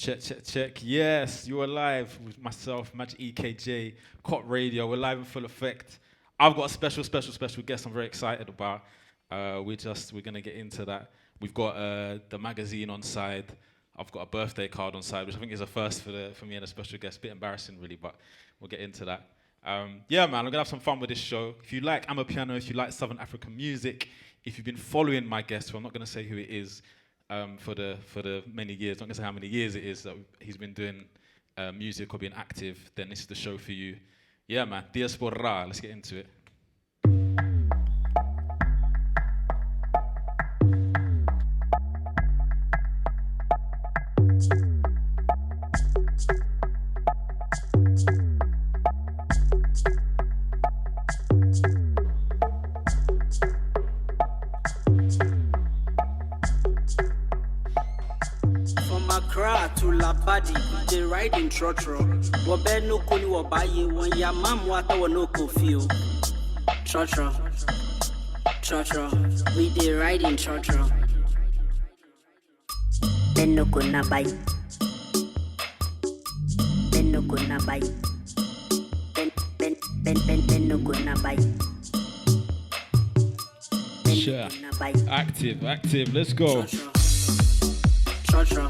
Check, check, check. Yes, you're live with myself, Magic EKJ, Cop Radio. We're live in full effect. I've got a special guest I'm very excited about. We're gonna get into that. We've got the magazine on side. I've got a birthday card on side, which I think is a first for me and a special guest. Bit embarrassing, really, but we'll get into that. Yeah, man, I'm gonna have some fun with this show. If you like Amapiano, if you like Southern African music, if you've been following my guest, who I'm not gonna say who it is, for the many years, not gonna say how many years it is that he's been doing music or being active, then this is the show for you. Yeah, man, Diaspora, let's get into it. To la body, they ride in trotro. Wabe no koni wabaye when ya mam wata wa no kofio. Trotro, we they ride in trotro. Ben no kona bay. Ben no kona bay. Ben no kona bay. Sure. Active, let's go. Trotro.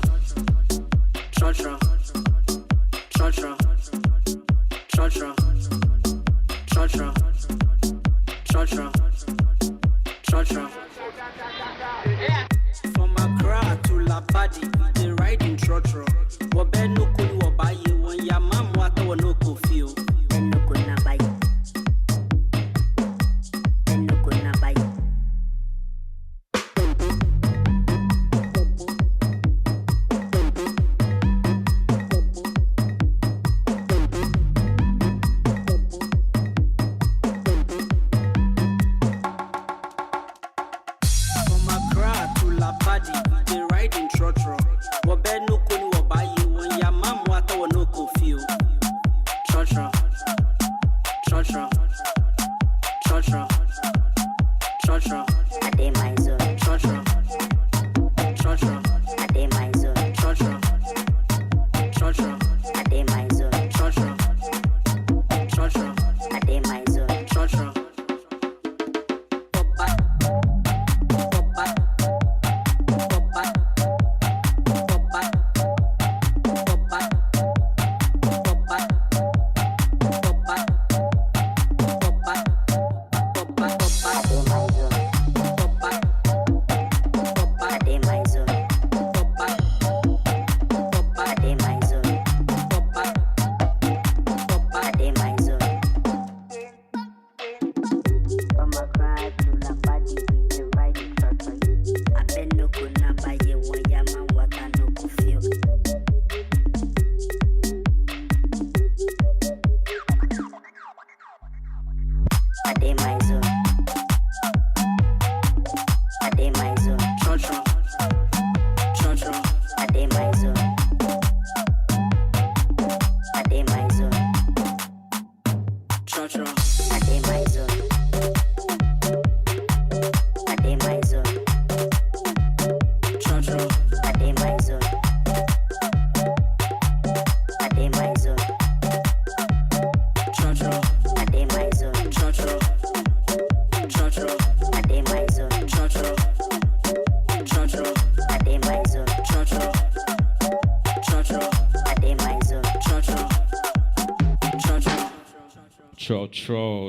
From Accra to La Badi, they ride in trotro. Wabe no kuni wabaye when ya mam wata wa no kofio. Ben no kuna bay.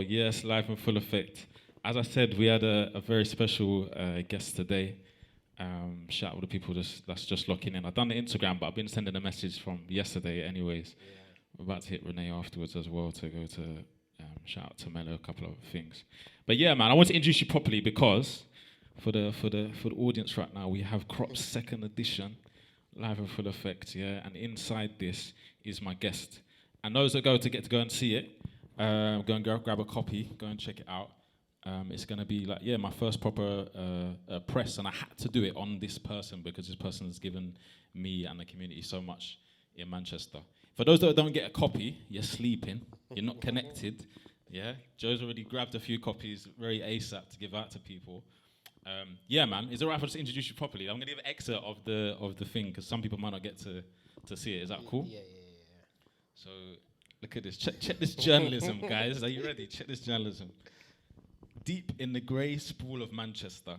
Yes, live in full effect. As I said, we had a very special guest today. Shout out to the people that's just locking in. I've done the Instagram, but I've been sending a message from yesterday anyways. We're about to hit Renee afterwards as well to go to shout out to Mello, a couple of things. But yeah, man, I want to introduce you properly because for the audience right now, we have Crop's second edition, live in full effect, yeah. And inside this is my guest. And those that get to go and see it, go and grab a copy, go and check it out. It's going to be like, my first proper press, and I had to do it on this person because this person has given me and the community so much in Manchester. For those that don't get a copy, you're sleeping, you're not connected. Yeah, Joe's already grabbed a few copies very ASAP to give out to people. Yeah, man, is it alright if I just introduce you properly? I'm going to give an excerpt of the thing because some people might not get to to see it. Is that cool? Yeah. So look at this. Check this journalism, guys. Are you ready? Check this journalism. Deep in the grey sprawl of Manchester,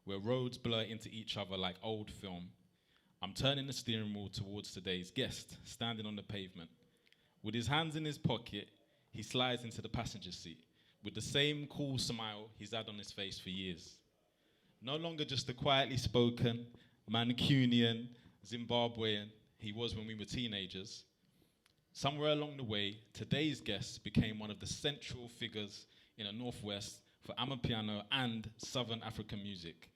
where roads blur into each other like old film, I'm turning the steering wheel towards today's guest, standing on the pavement. With his hands in his pocket, he slides into the passenger seat with the same cool smile he's had on his face for years. No longer just a quietly spoken, Mancunian, Zimbabwean he was when we were teenagers. Somewhere along the way, today's guest became one of the central figures in the Northwest for Amapiano and Southern African music.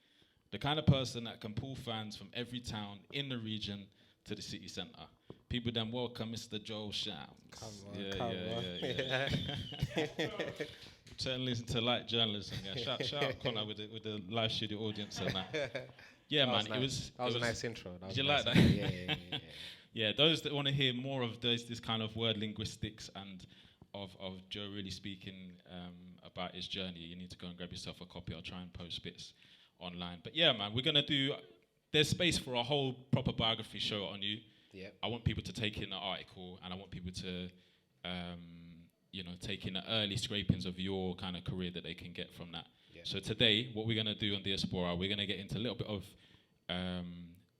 The kind of person that can pull fans from every town in the region to the city centre. People then welcome Mr. Joe Shamz. Come on. Journalism to light journalism. Yeah, shout out Connor with the live studio audience and that. Yeah, man, nice. That was a nice intro. Did you like that? Yeah. Yeah, those that want to hear more of this kind of word linguistics and of Joe really speaking about his journey, you need to go and grab yourself a copy. I'll try and post bits online. But yeah, man, we're going to do... There's space for a whole proper biography show on you. Yeah. I want people to take in the article, and I want people to, take in the early scrapings of your kind of career that they can get from that. Yeah. So today, what we're going to do on Diaspora, we're going to get into a little bit of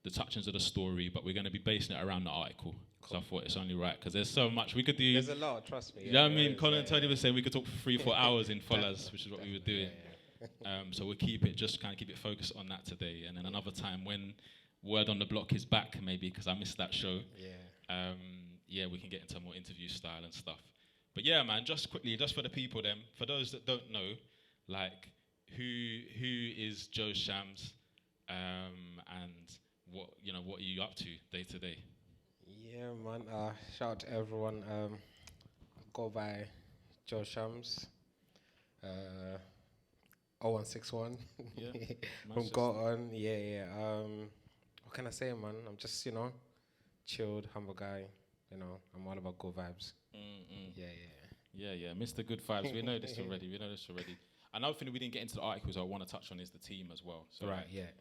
the touchings of the story, but we're going to be basing it around the article. So I thought it's only right, because there's so much we could do. There's a lot, trust me. You know what I mean? Colin and Tony were saying we could talk for 3-4 hours in Followers, which is what we were doing. So we'll keep it focused on that today. And then another time when Word on the Block is back, maybe, because I missed that show. We can get into more interview style and stuff. But yeah, man, just quickly, just for the people then, for those that don't know, like, who is Joe Shamz, and what are you up to day to day? Yeah, man. Shout out to everyone. Go by Joe Shamz. 0161. Yeah. From Goton. Yeah. What can I say, man? I'm just, chilled, humble guy. I'm all about good vibes. Yeah. Mr. Good Vibes. We know this already. Another thing that we didn't get into the articles I want to touch on is the team as well. So right, yeah.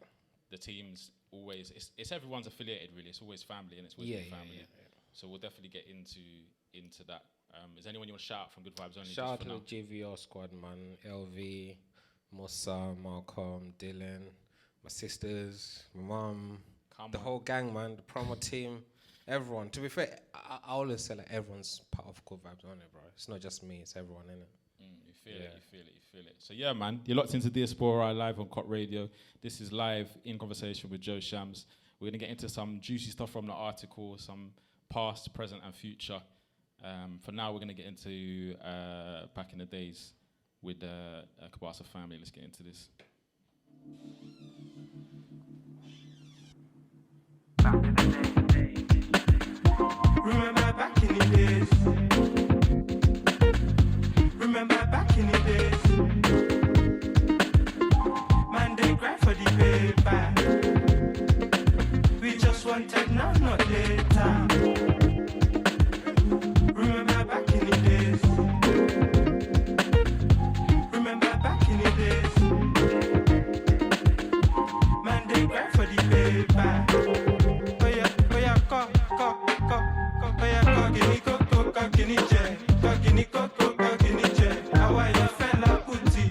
The team's always, it's everyone's affiliated really. It's always family and it's always been family. Yeah. So we'll definitely get into that. Is anyone you want to shout out from Good Vibes Only? Shout out to the JVR squad, man. LV, Musa, Malcolm, Dylan, my sisters, my mum, the whole gang, man, the promo team, everyone. To be fair, I always say like everyone's part of Good Vibes Only, bro. It's not just me, it's everyone, innit? You feel it. So yeah, man, you're locked into Diaspora live on Cot Radio. This is live in conversation with Joe Shamz. We're going to get into some juicy stuff from the article, some past, present, and future. For now, we're going to get into back in the days with the Kabasa family. Let's get into this. Remember back in the days. Remember back in the days. Man, they grind for the paper. We just wanted now, not later. Remember back in the days. Remember back in the days. Man, they grind for the paper. Oh yeah, go. Oh yeah, give me coco, give me jet. Give me coco, give me jet. How I fella putty.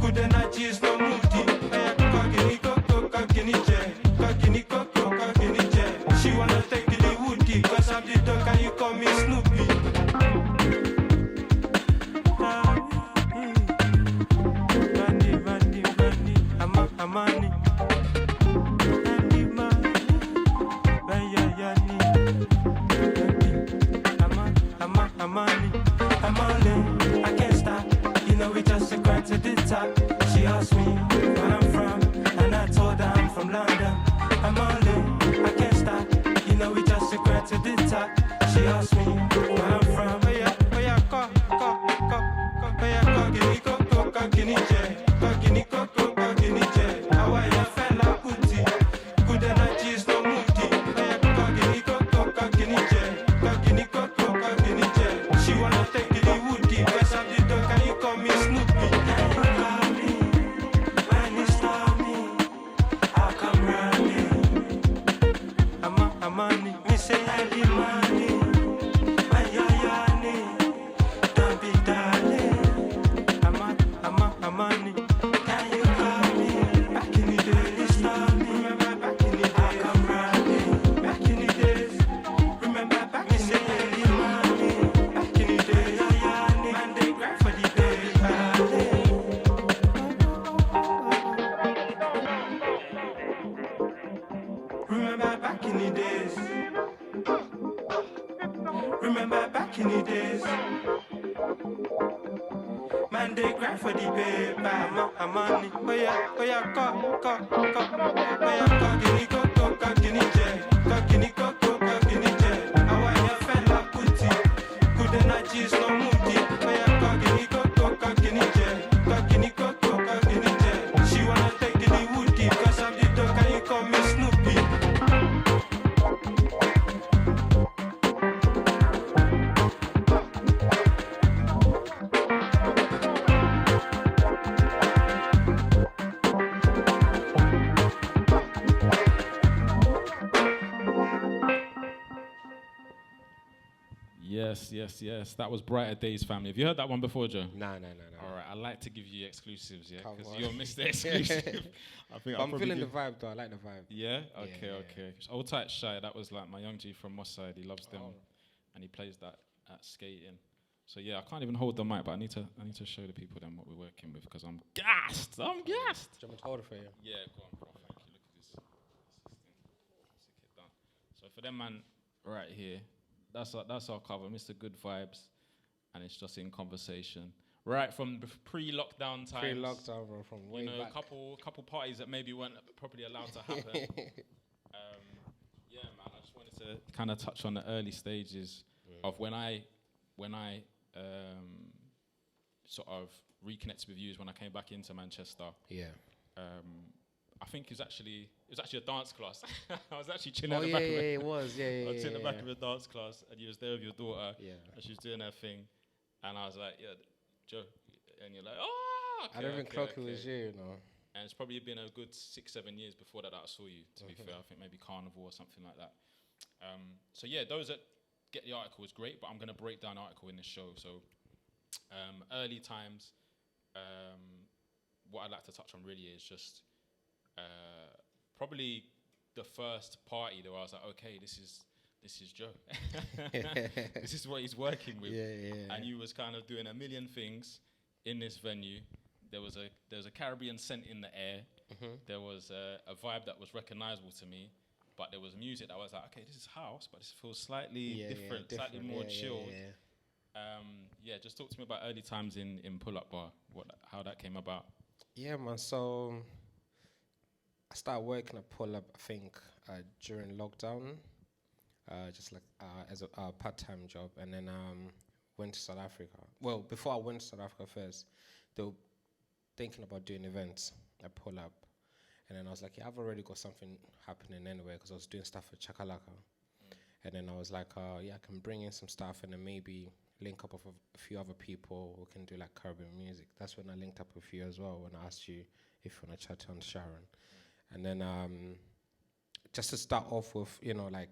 Good energy is no moody. Oh yeah, give me coco, give me jet. Give me coco, give me jet. She wanna take the woody. back in the days. Remember back in the days. Man, they grind for the paper. Money. Oh yeah, guinea, go, guinea, jet. Guinea, go, guinea, jet. I want your fella putty. Good energies, no moody. Oh yeah, guinea, go, guinea, jet. Guinea, go, guinea, jet. She wanna take the woody. Cause I'm the dog and you call me Snoopy. Yes. That was Brighter Days, family. Have you heard that one before, Joe? No. All right, I like to give you exclusives, yeah, Come because on. you're Mr. Exclusive. I'm feeling the vibe though. I like the vibe. Yeah. Okay. Yeah. Old Tight Shy. That was like my young G from Moss Side. He loves them, and he plays that at skating. So yeah, I can't even hold the mic, but I need to show the people then what we're working with because I'm gassed. Do you want me to hold it for you? Yeah, go on, bro. Thank you. Look at this. Stick it down. So for them, man, right here, that's our cover, Mr. Good Vibes, and it's just in conversation. Right from pre-lockdown times. Pre-lockdown, bro, from way back. A couple parties that maybe weren't properly allowed to happen. Yeah, man, I just wanted to kind of touch on the early stages of when I sort of reconnected with you is when I came back into Manchester. Yeah. I think it was actually a dance class. I was actually chilling at the back of it. It was. I was in the back of a dance class, and you was there with your daughter. Yeah. And she was doing her thing, and I was like, "Yeah, Joe," and you're like, "Oh." Okay, I don't even clock it was you, And it's probably been a good 6-7 years before that I saw you. To be fair, I think maybe Carnival or something like that. So yeah, those that get the article is great, but I'm gonna break down the article in this show. So early times, what I'd like to touch on really is just. Probably the first party that I was like, okay, this is Joe. This is what he's working with. Yeah. And you was kind of doing a million things in this venue. There was a Caribbean scent in the air. There was a vibe that was recognizable to me, but there was music that was like, okay, this is house, but this feels slightly different, slightly more chilled. Just talk to me about early times in Pull Up Bar, how that came about. Yeah, man. So I started working at Pull Up, I think, during lockdown, just like as a part-time job, and then went to South Africa. Well, before I went to South Africa first, they were thinking about doing events at Pull Up, and then I was like, yeah, I've already got something happening anyway, because I was doing stuff at Chakalaka, and then I was like, yeah, I can bring in some stuff, and then maybe link up with a few other people who can do like Caribbean music. That's when I linked up with you as well, when I asked you if you want to chat on Sharon. And then just to start off with, like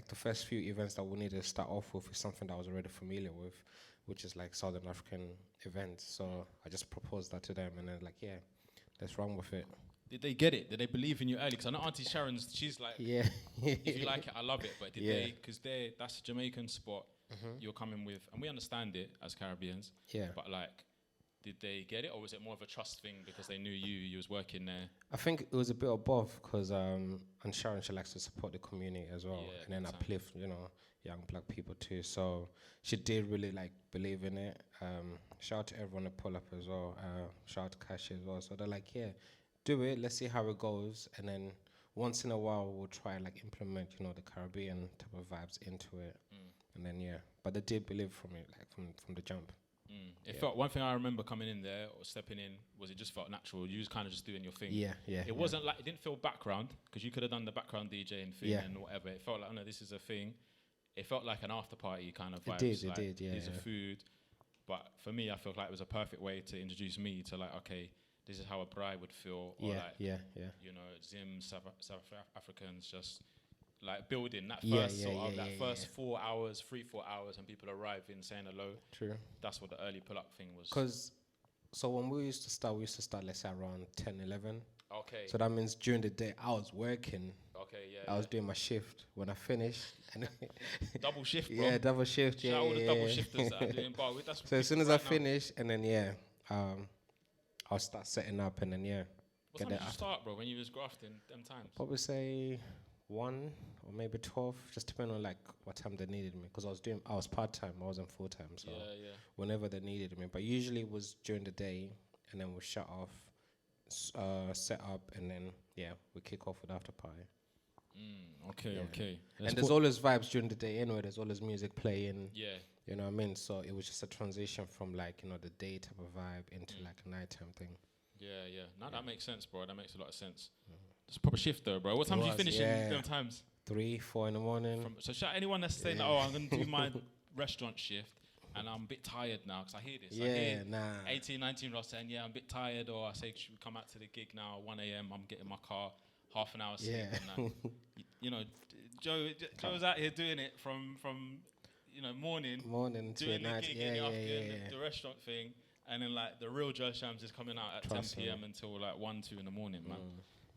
the first few events that we needed to start off with is something that I was already familiar with, which is like Southern African events. So I just proposed that to them, and then like, yeah, let's run with it. Did they get it? Did they believe in you early? Because I know Auntie Sharon's, she's like, yeah. If you like it, I love it. But did they, because that's a Jamaican spot you're coming with, and we understand it as Caribbeans. Yeah. But like, did they get it, or was it more of a trust thing because they knew you was working there? I think it was a bit of both, because and Sharon, she likes to support the community as well, and then uplift, young black people too. So she did really like believe in it. Shout out to everyone at Pull Up as well. Shout out to Kashi as well. So they're like, yeah, do it. Let's see how it goes, and then once in a while we'll try like implement, the Caribbean type of vibes into it, and then but they did believe from it, like from the jump. It felt, one thing I remember coming in there or stepping in was it just felt natural. You was kind of just doing your thing. Yeah. It wasn't like, it didn't feel background, because you could have done the background DJing thing and whatever. It felt like, oh no, this is a thing. It felt like an after party kind of vibe. It did, yeah. There's a food. But for me, I felt like it was a perfect way to introduce me to like, okay, this is how a bride would feel. Or Zim, South Africans just like building that first 4 hours, 3-4 hours, and people arriving saying hello. True. That's what the early pull-up thing was. So when we used to start, let's say around 10, 11. Okay. So that means during the day I was working. Okay, I was doing my shift. When I finished, double shift, bro. Yeah, double shift. Shout out all the double shifters that are doing bar. So as soon as I finish, and then I'll start setting up, and then What time did you start, bro, when you was grafting them times? Probably say 1 or maybe 12, just depending on like what time they needed me. Because I was part-time, I wasn't full-time. So whenever they needed me. But usually it was during the day, and then we shut off, set up, and then, we kick off with after party. Okay. And there's always vibes during the day anyway. There's always music playing. Yeah. You know what I mean? So it was just a transition from like, the day type of vibe into like a nighttime thing. Yeah. No, that makes sense, bro. That makes a lot of sense. It's a proper shift though, bro. What time do you finish in them times? 3, 4 in the morning. So shout anyone that's saying, I'm going to do my restaurant shift and I'm a bit tired now, because I hear this. I hear 18, 19 year olds saying, I'm a bit tired, or I say, should we come out to the gig now, 1 a.m, I'm getting my car, half an hour sleep and that. Joe's out here doing it from morning to night. Gig in the afternoon, the restaurant thing, and then like the real Joe Shams is coming out at 10 p.m. until like 1, 2 in the morning, man.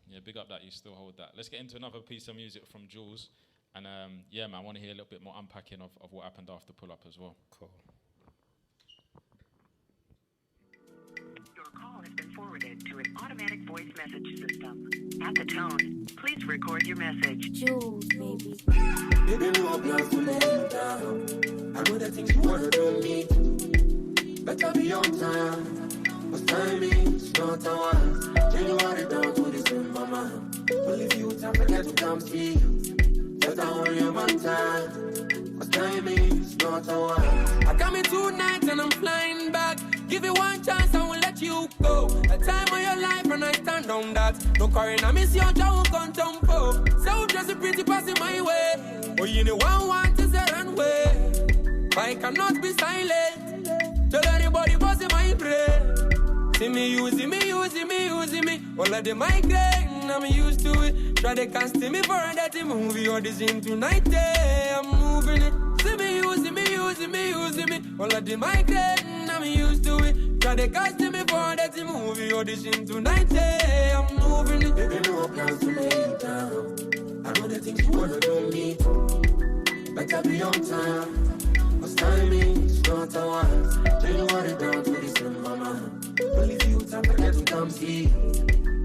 Yeah, big up that you still hold that. Let's get into another piece of music from Jules. And man, I want to hear a little bit more unpacking of what happened after Pull Up as well. Cool. Your call has been forwarded to an automatic voice message system. At the tone, please record your message. Jules, baby. Baby, no plans to lay you down. I know the things you wanna do me. Better be on time. Cause timing's not a one. January down to December, man. Well, if you time forget to come see you. Better hold your man time. Cause timing's not a one. I got me 2 nights and I'm flying back. Give you one chance, I won't let you go. A time of your life and I stand on that. No current, I miss your jaw, can't tempo. So just a pretty passing my way. Oh, you know one want to say runway. I cannot be silent. Tell anybody what's in my brain. See me using me. All of the migraine, I'm used to it. Try to cast me for a dirty movie or the scene tonight. I'm moving it. See me using me. All of the migraine, I'm used to it. Try to cast me for a dirty movie or the scene tonight. I'm moving it. Baby, no plans to lay you down. I know the things you wanna do me. Better be on time. Cause timing's not a one. January down to December, man. Well, if you time forget to come see.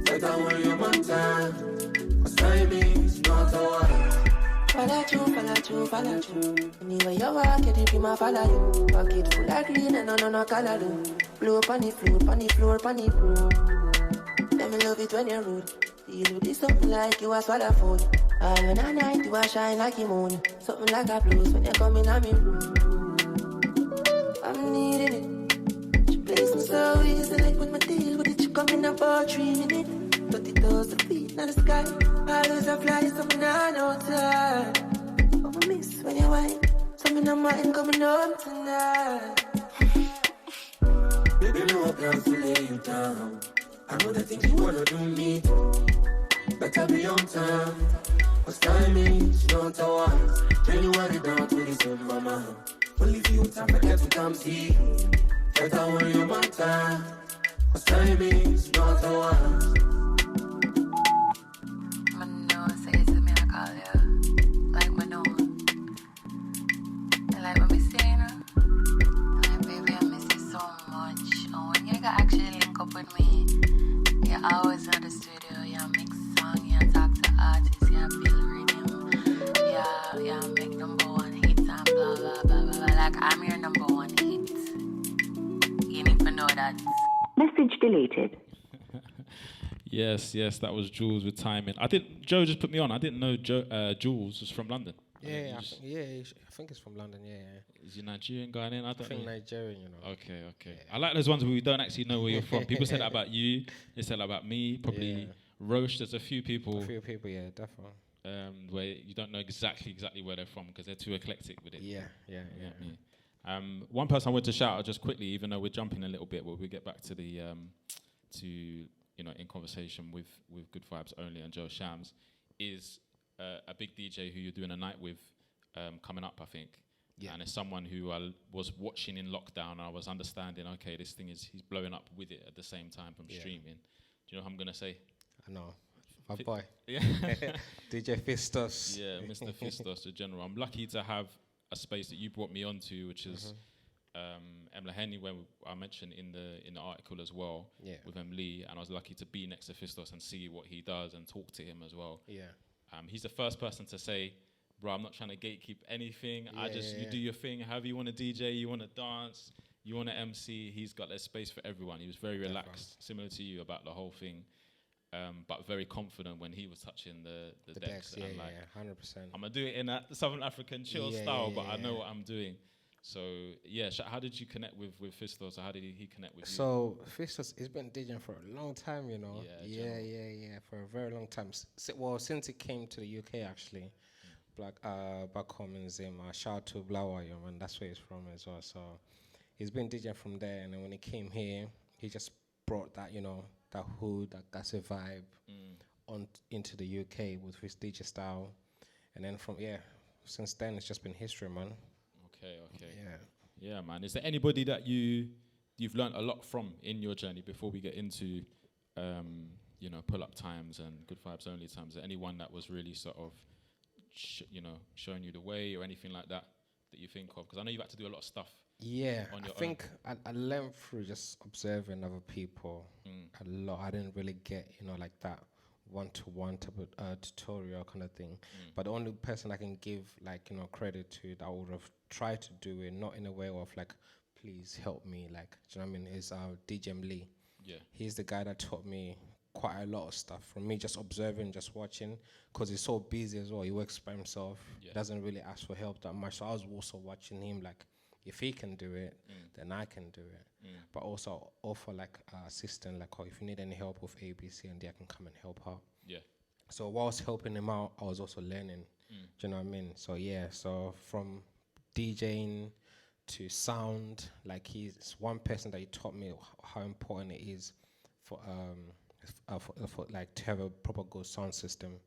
Better hold your man time. Cause timing's not a one. Follow you. Anyway you walk, it be my follow you. Pocket full of green and no color do. Blow up on the floor. Let me love it when you're rude. You do this something like you a swallow food. All when I night you a shine like a moon. Something like a blues when you come in on me room. I'm needing it. She plays me so easy, like when my deal with it, you come in about 3 minutes. 30,000 feet in the sky. Always a fly, something I know time. Oh, I miss when you whine. Something I mind coming home tonight. Baby, no plans to lay you down. I know the things you wanna do me. Better be on time. Cause timing's not a one. January down to December, man. Well, if you time forget to come see. Better hold your man time. Cause timing's not a one. Actually link up with me. You always at the studio, you mix song, you talk to artists, you build rhythm, you make number 1 hits and blah blah blah blah. Like I'm your number 1 hit. You need to know that. Message deleted. Yes, that was Jules with timing. Joe just put me on. I didn't know Jules was from London. I think it's from London, Is he Nigerian, Ghanaian? I think Nigerian, you know. Okay. Yeah. I like those ones where we don't actually know where you're from. People say that about you. They say that about me. Probably Roche. There's a few people, yeah, definitely. Where you don't know exactly where they're from because they're too eclectic with it. Yeah. One person I want to shout out just quickly, even though we're jumping a little bit, where we get back to the in conversation with Good Vibes Only and Joe Shams, is a big DJ who you're doing a night with coming up, I think. Yeah. And it's someone who I was watching in lockdown, and I was understanding, okay, this thing he's blowing up with it at the same time from streaming. Do you know what I'm going to say? I know. My boy. Yeah. DJ Fistos. Yeah, Mr. Fistos, the general. I'm lucky to have a space that you brought me onto, which is Emla Henny, when I mentioned in the article as well, Yeah. with Lee, and I was lucky to be next to Fistos and see what he does and talk to him as well. Yeah. He's the first person to say, bro, I'm not trying to gatekeep anything. You do your thing, however you want to DJ, you want to dance, you want to MC. He's got that space for everyone. He was very relaxed, similar to you about the whole thing, but very confident when he was touching the decks. Yeah, and 100%. I'm going to do it in that Southern African chill style, but I know what I'm doing. So, yeah, how did you connect with Fistos? Or how did he connect with you? So, Fistos, he's been DJing for a long time, you know. Yeah, For a very long time. Since he came to the UK, actually. Back home in Zim. Shout out to Blawayo, man. That's where he's from as well. So, he's been DJing from there. And then when he came here, he just brought that, you know, that hood, that Gassy vibe into the UK with his DJ style. And then since then, it's just been history, man. Okay. Yeah, man. Is there anybody that you've learned a lot from in your journey before we get into, pull-up times and good vibes only times? Is there anyone that was really sort of, showing you the way or anything like that you think of? Because I know you've had to do a lot of stuff. Yeah, on your I think I learned through just observing other people a lot. I didn't really get, like that one-to-one type of tutorial kind of thing. But the only person I can give credit to that I would have tried to do it, not in a way of like, please help me, like, do you know what I mean, is DJ Lee. Yeah. He's the guy that taught me quite a lot of stuff from me just observing, just watching, because he's so busy as well. He works by himself. He doesn't really ask for help that much. So I was also watching him like, if he can do it, then I can do it. But also offer like assistant, like, if you need any help with ABC and D, I can come and help out. Yeah. So whilst helping him out, I was also learning. Do you know what I mean? So yeah, so from DJing to sound, like he's one person that he taught me how important it is for like to have a proper good sound system.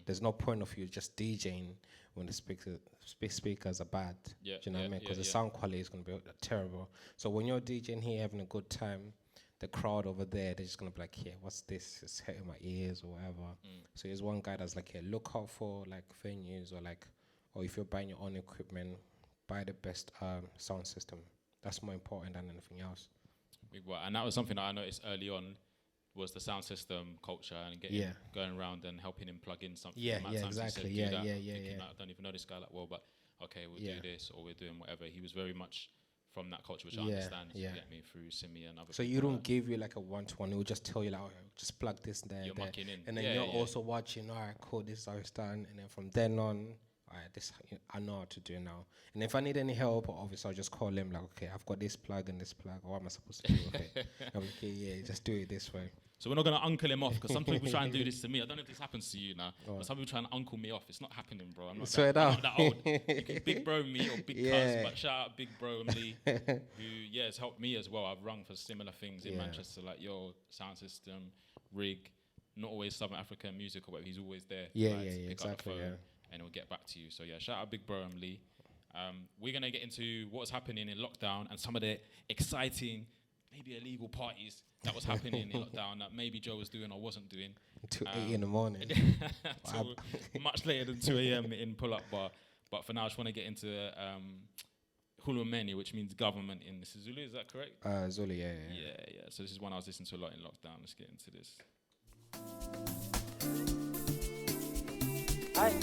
There's no point of you just DJing when the speakers are bad. Do you know what I mean? Because the sound quality is going to be terrible. So when you're DJing here having a good time, the crowd over there, they're just going to be like, yeah, what's this? It's hitting my ears or whatever. So there's one guy that's like, yeah, look out for like venues or if you're buying your own equipment, buy the best sound system. That's more important than anything else. Big one. And that was something that I noticed early on, was the sound system culture and going around and helping him plug in something. Exactly. I don't even know this guy that well, but okay, we'll do this or we're doing whatever. He was very much from that culture, which I understand. You get me through Simi and other. So you don't give you like a one-to-one. He will just tell you like, just plug this there. You're mucking in, and then you're also watching. All right, cool. This is how it's done. And then from then on, all right, this I know how to do now. And if I need any help, obviously I'll just call him like, okay, I've got this plug and this plug. What am I supposed to do? Okay, I'm like, okay, just do it this way. So we're not going to uncle him off, because some people try and do this to me. I don't know if this happens to you now, but some people try and uncle me off. It's not happening, bro. I'm not that old. You can big bro me or big cuz, but shout out big bro Lee, who has helped me as well. I've rung for similar things in Manchester, like your sound system, rig, not always Southern African music or whatever. He's always there. Pick exactly. Up the phone and he'll get back to you. So yeah, shout out big bro Lee. We're going to get into what's happening in lockdown and some of the exciting, maybe illegal parties that was happening in lockdown that maybe Joe was doing or wasn't doing. Until 8 in the morning. Much later than 2 a.m. in pull-up bar. But for now, I just want to get into Hulumeni, which means government in Zulu. Is that correct? Zulu, yeah. So this is one I was listening to a lot in lockdown. Let's get into this. Hi.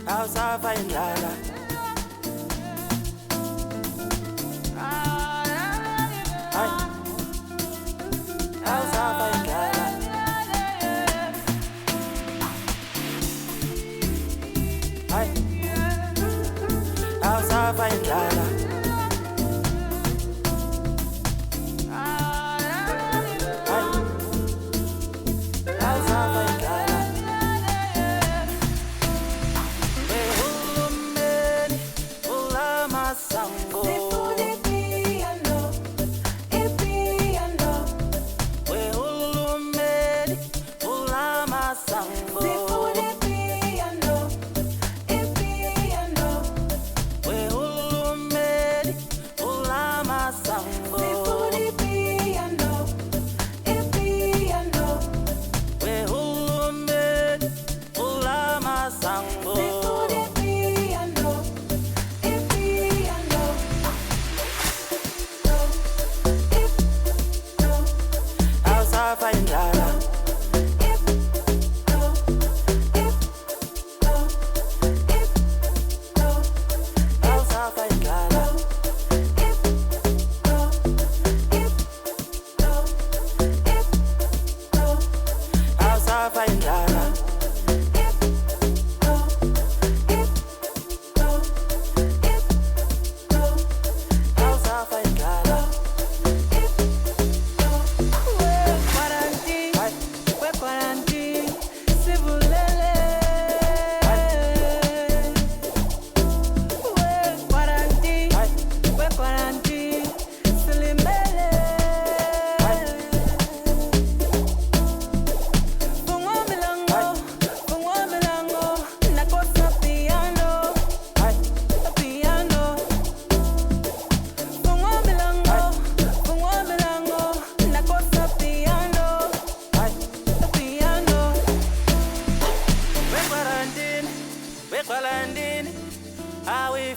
How's our fine lala? Hi. How's our fine lala? Hi. How's our fine lala?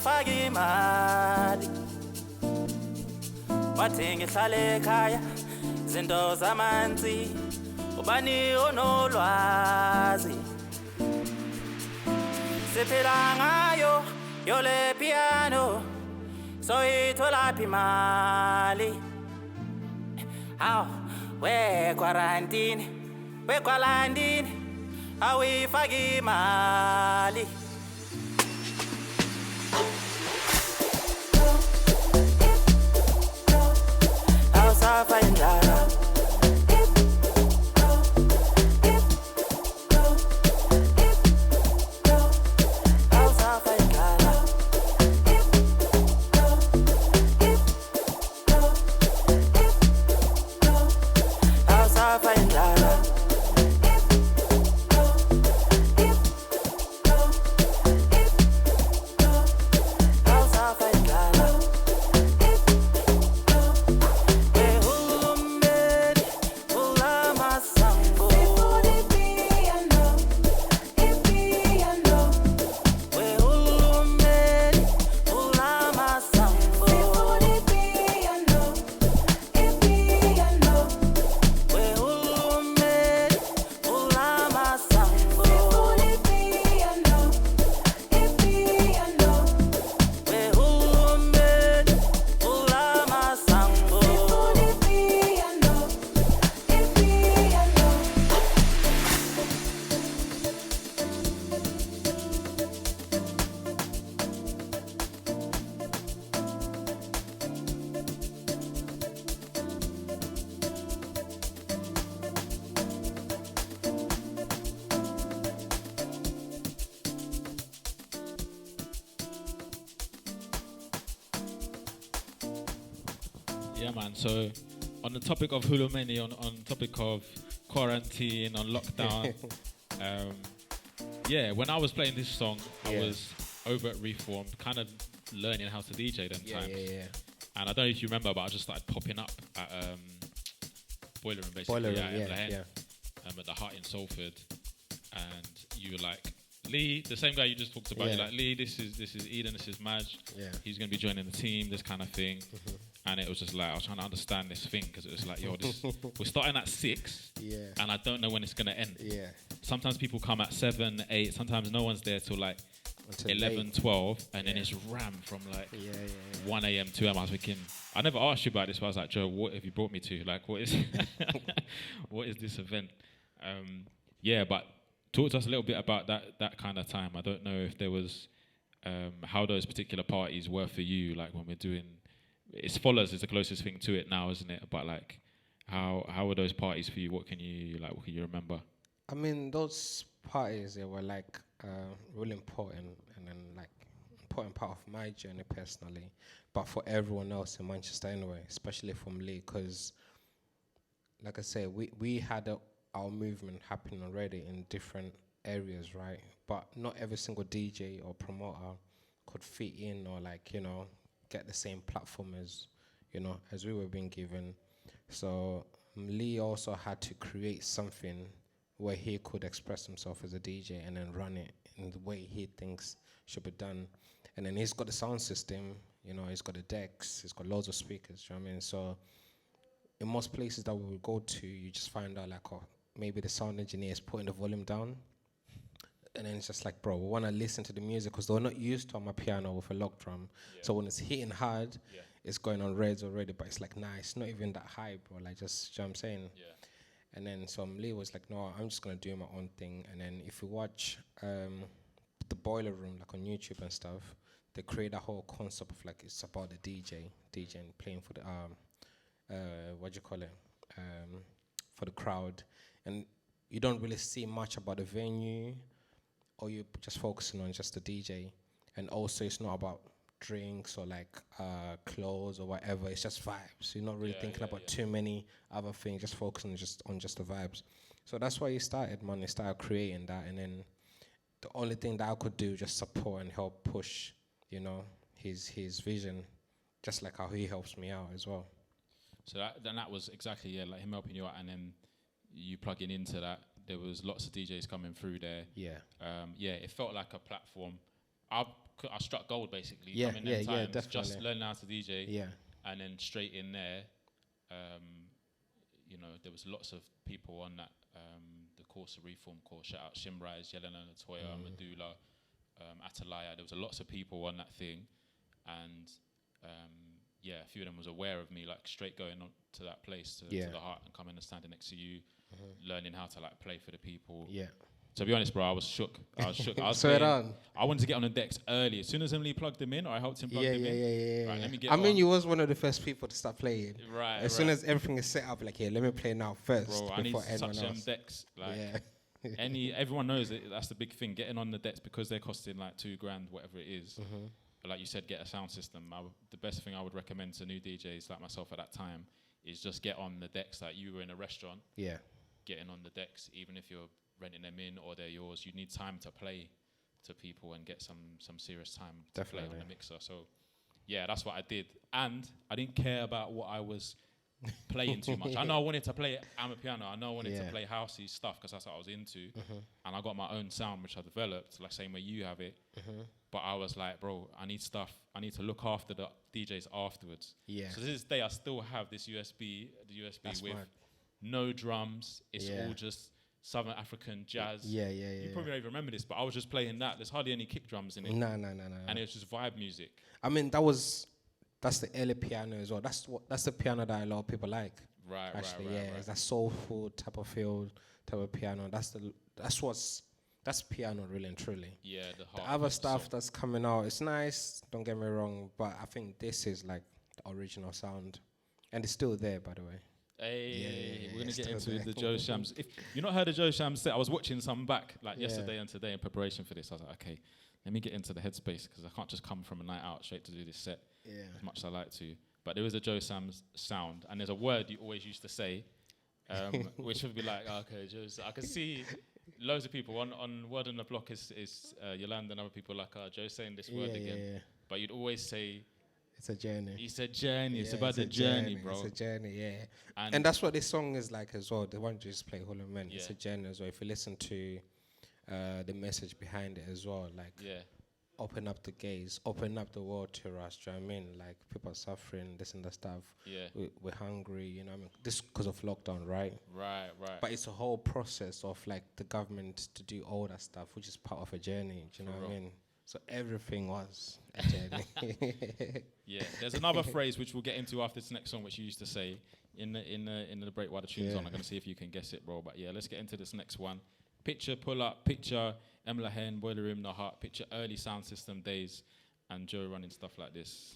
awuyifaki imali wathi ngihlale ekhaya izinto zamanzi ubani onolwazi siphila ngayo yole piano soyithola phi imali aw we quarantine awuyifaki imali awusafa indlala Yeah, man. So, on the topic of Hulumeni, on topic of quarantine, on lockdown, yeah, when I was playing this song, I was over at Reformed, kind of learning how to DJ them times. And I don't know if you remember, but I just started popping up at Boiler Room, basically. Boiler Room, at the Hut in Salford. And you were like, Lee, the same guy you just talked about, you're like, Lee, this is Eden, this is Maj. He's going to be joining the team, this kind of thing. And it was just like, I was trying to understand this thing, because it was like, yo, we're starting at 6, and I don't know when it's going to end. Sometimes people come at 7, 8, sometimes no one's there till like until 11, late. 12, and then it's ram from like 1 a.m., 2 a.m. I was thinking, I never asked you about this, but I was like, Joe, what have you brought me to? Like, what is what is this event? But talk to us a little bit about that kind of time. I don't know if there was, how those particular parties were for you, like when we're doing, it's Followers is the closest thing to it now, isn't it? But like, how were those parties for you? What can you remember? I mean, those parties, they were like really important, and then like important part of my journey personally, but for everyone else in Manchester anyway, especially from Lee, because like I say, we had our movement happening already in different areas, right? But not every single DJ or promoter could fit in or like, you know, get the same platform as, you know, as we were being given. So Lee also had to create something where he could express himself as a DJ and then run it in the way he thinks should be done. And then he's got the sound system, you know, he's got the decks, he's got loads of speakers, do you know what I mean? So in most places that we would go to, you just find out like, oh, maybe the sound engineer is putting the volume down. And then it's just like, bro, we want to listen to the music because they're not used to on my piano with a lock drum. So when it's hitting hard, it's going on reds already, but it's like, nah, it's not even that high, bro. Like, just, you know what I'm saying? And then so Lee was like, no, I'm just going to do my own thing. And then if you watch the Boiler Room, like on YouTube and stuff, they create a whole concept of like, it's about the DJing, playing for the, for the crowd. And you don't really see much about the venue, or you're just focusing on just the DJ. And also it's not about drinks or like clothes or whatever, it's just vibes. You're not really thinking about too many other things, just focusing on just the vibes. So that's why he started, man. He started creating that, and then the only thing that I could do just support and help push, you know, his vision, just like how he helps me out as well. So that was exactly, like him helping you out, and then you plugging into that. There was lots of DJs coming through there. It felt like a platform. I struck gold basically. Yeah, coming in times, definitely. Just learning how to DJ. Yeah. And then straight in there, you know, there was lots of people on that the course of reform course. Shout out Shimrise, Yelena, Latoya, Medulla, Atalaya. There was lots of people on that thing, and a few of them was aware of me, like straight going on to that place to the heart and coming and standing next to you, learning how to like play for the people. Yeah. To be honest, bro, I was shook. I was So I wanted to get on the decks early. As soon as Emily plugged him in, or I helped him plug him in. Yeah. Right, let me get I mean, on. you was one of the first people to start playing. Right. As soon as everything is set up, like, yeah, let me play now first. Bro, I need before to anyone touch them else. decks. Like, everyone knows it. That's the big thing. Getting on the decks because they're costing like $2,000, whatever it is. But like you said, get a sound system. The best thing I would recommend to new DJs like myself at that time is just get on the decks. Like you were in a restaurant. Yeah. Getting on the decks, even if you're renting them in or they're yours, you need time to play to people and get some serious time to play on the mixer. So yeah, that's what I did. And I didn't care about what I was playing too much. I know I wanted to play Amapiano. I know I wanted to play housey stuff because that's what I was into. And I got my own sound, which I developed, like same way you have it. But I was like, bro, I need stuff. I need to look after the DJs afterwards. Yeah. So to this day, I still have this USB, That's with smart. no drums. It's all just Southern African jazz. Yeah. You probably don't even remember this, but I was just playing that. There's hardly any kick drums in it. No. And it was just vibe music. I mean, that's the early piano as well. That's the piano that a lot of people like. Right. It's that soulful type of feel, type of piano. That's piano really and truly. Yeah, the other stuff that's coming out, it's nice, don't get me wrong, but I think this is like the original sound. And it's still there, by the way. Hey, we're going to get into the Joe Shams. If you've not heard of Joe Shams set, I was watching some back yesterday and today in preparation for this. I was like, okay, let me get into the headspace because I can't just come from a night out straight to do this set as much as I like to. But there is a Joe Shams sound, and there's a word you always used to say, which would be like, okay, Joe. I can see loads of people on Word on the Block is Yolanda and other people like, Joe saying this word again. Yeah. But you'd always say, it's a journey. It's a journey. It's about the journey, bro. It's a journey, yeah. And that's what this song is like as well. The one you just play, Hollow Man. It's a journey as well. If you listen to the message behind it as well, like open up the gates, open up the world to us. Do you know what I mean? Like people are suffering, this and that stuff. Yeah. We're hungry, you know what I mean? This because of lockdown, right? Right. But it's a whole process of like the government to do all that stuff, which is part of a journey. Do you know what I mean? So everything was a journey. Yeah, there's another phrase which we'll get into after this next song, which you used to say in the break while the tune's on. I'm gonna see if you can guess it, bro. But yeah, let's get into this next one. Picture pull up, picture Emla Hen, Boiler Room, The Heart, picture early sound system days, and Joe running stuff like this.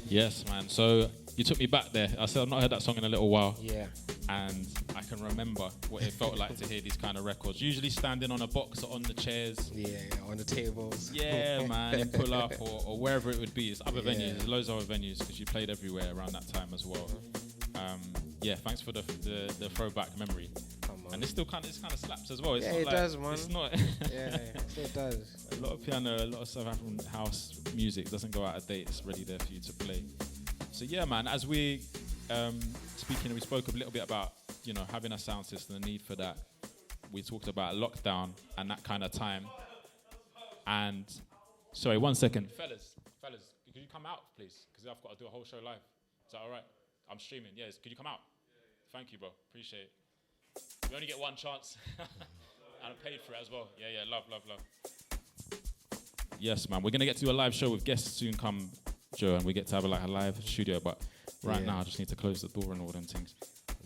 Yes, man. So you took me back there. I said I've not heard that song in a little while. Yeah. And I can remember what it felt like to hear these kind of records. Usually standing on a box or on the chairs. Yeah, on the tables. Yeah, man. In Pull Up or wherever it would be. It's other venues. There's loads of other venues because you played everywhere around that time as well. Yeah, thanks for the throwback memory. And it kind of slaps as well. It's yeah, not it like, does, man. It's not. Yeah, it does. A lot of piano, a lot of South African house music doesn't go out of date. It's ready there for you to play. So yeah, man. As we we spoke a little bit about having a sound system, the need for that. We talked about lockdown and that kind of time. And sorry, 1 second, fellas, could you come out, please? Because I've got to do a whole show live. Is that all right? I'm streaming. Yes. Could you come out? Thank you, bro. Appreciate it. We only get one chance. And I paid for it as well. Yeah, love. Yes, man. We're going to get to do a live show with guests soon come, Joe, and we get to have a live studio. But right now, I just need to close the door and all them things.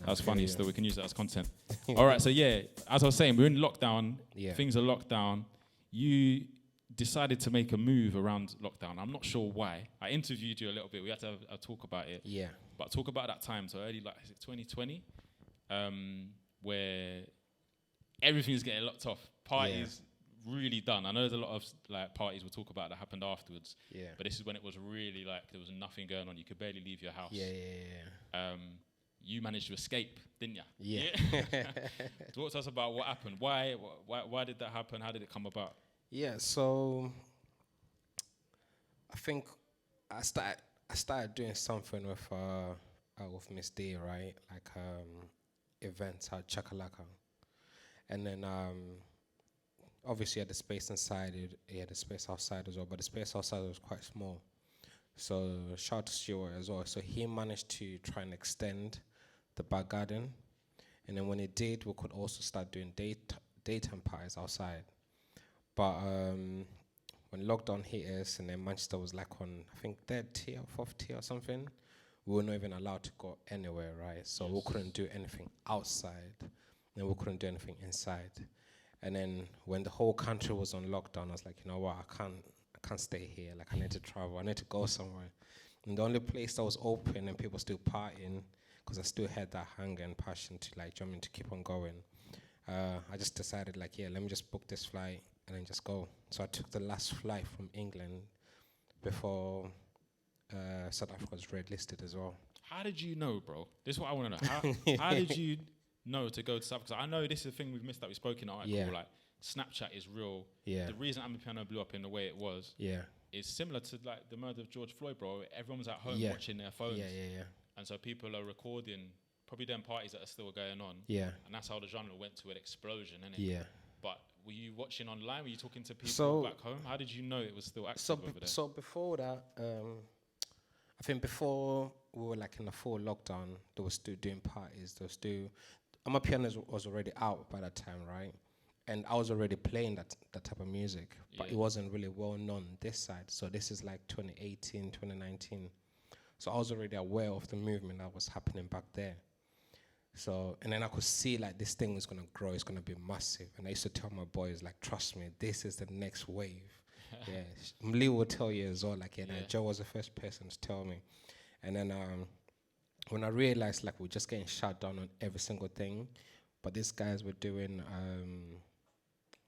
That's funny. Still, we can use that as content. All right. So, yeah, as I was saying, we're in lockdown. Yeah. Things are locked down. You decided to make a move around lockdown. I'm not sure why. I interviewed you a little bit. We had to have a talk about it. Yeah. But talk about that time. So early, is it 2020? Where everything's getting locked off. Parties really done. I know there's a lot of parties we'll talk about that happened afterwards. Yeah. But this is when it was really there was nothing going on. You could barely leave your house. Yeah. You managed to escape, didn't you? Yeah. Talk to us about what happened. Why did that happen? How did it come about? Yeah. So I think I started doing something with Miss D, right? Events at Chakalaka. And then obviously had the space inside, he had the space outside as well, but the space outside was quite small. So shout out to Stuart as well. So he managed to try and extend the back garden. And then when he did, we could also start doing daytime parties outside. But when lockdown hit us and then Manchester was on, I think, 3rd tier, 4th tier or something, we were not even allowed to go anywhere, right? So we couldn't do anything outside, and we couldn't do anything inside. And then when the whole country was on lockdown, I was like, you know what, I can't stay here. I need to travel. I need to go somewhere. And the only place that was open and people still partying, because I still had that hunger and passion to keep on going. I just decided let me just book this flight and then just go. So I took the last flight from England before South Africa was red listed as well. How did you know, bro? This is what I want to know. How did you know to go to South Africa? I know this is a thing we've missed that we spoke in our article. Snapchat is real. Yeah. The reason Amapiano blew up in the way it was is similar to the murder of George Floyd, bro. Everyone was at home watching their phones. Yeah. And so people are recording probably them parties that are still going on. Yeah. And that's how the genre went to an explosion, innit? Yeah. But were you watching online? Were you talking to people back home? How did you know it was still active over there? So before that, I think before we were in a full lockdown, they were still doing parties. They were still... Amapiano was already out by that time, right? And I was already playing that type of music, but it wasn't really well known this side. So this is 2018, 2019. So I was already aware of the movement that was happening back there. So, and then I could see this thing is going to grow, it's going to be massive. And I used to tell my boys, trust me, this is the next wave. Yeah, Lee will tell you as well, Joe was the first person to tell me. And then when I realized we're just getting shut down on every single thing, but these guys were doing,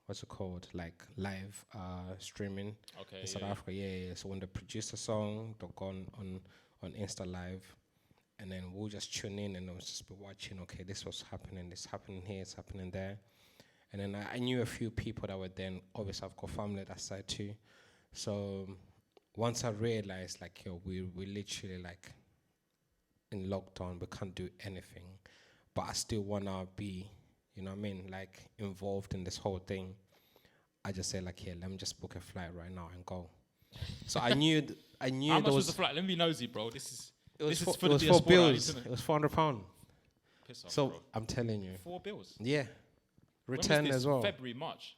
what's it called, live streaming in South Africa. Yeah. So when they produce a song, they'll go on Insta Live, and then we'll just tune in and we'll just be watching, okay, this was happening, this happening here, it's happening there. And then I knew a few people that were there, and obviously I've got family that side too. So once I realized, we literally, in lockdown, we can't do anything, but I still want to be, involved in this whole thing. I just said, let me just book a flight right now and go. So I knew How much was the flight? Let me be nosy, bro. This is for the $4 bills. Right? It was £400. Piss off, so bro. I'm telling you. $4 bills? Yeah. Return as well. February, March?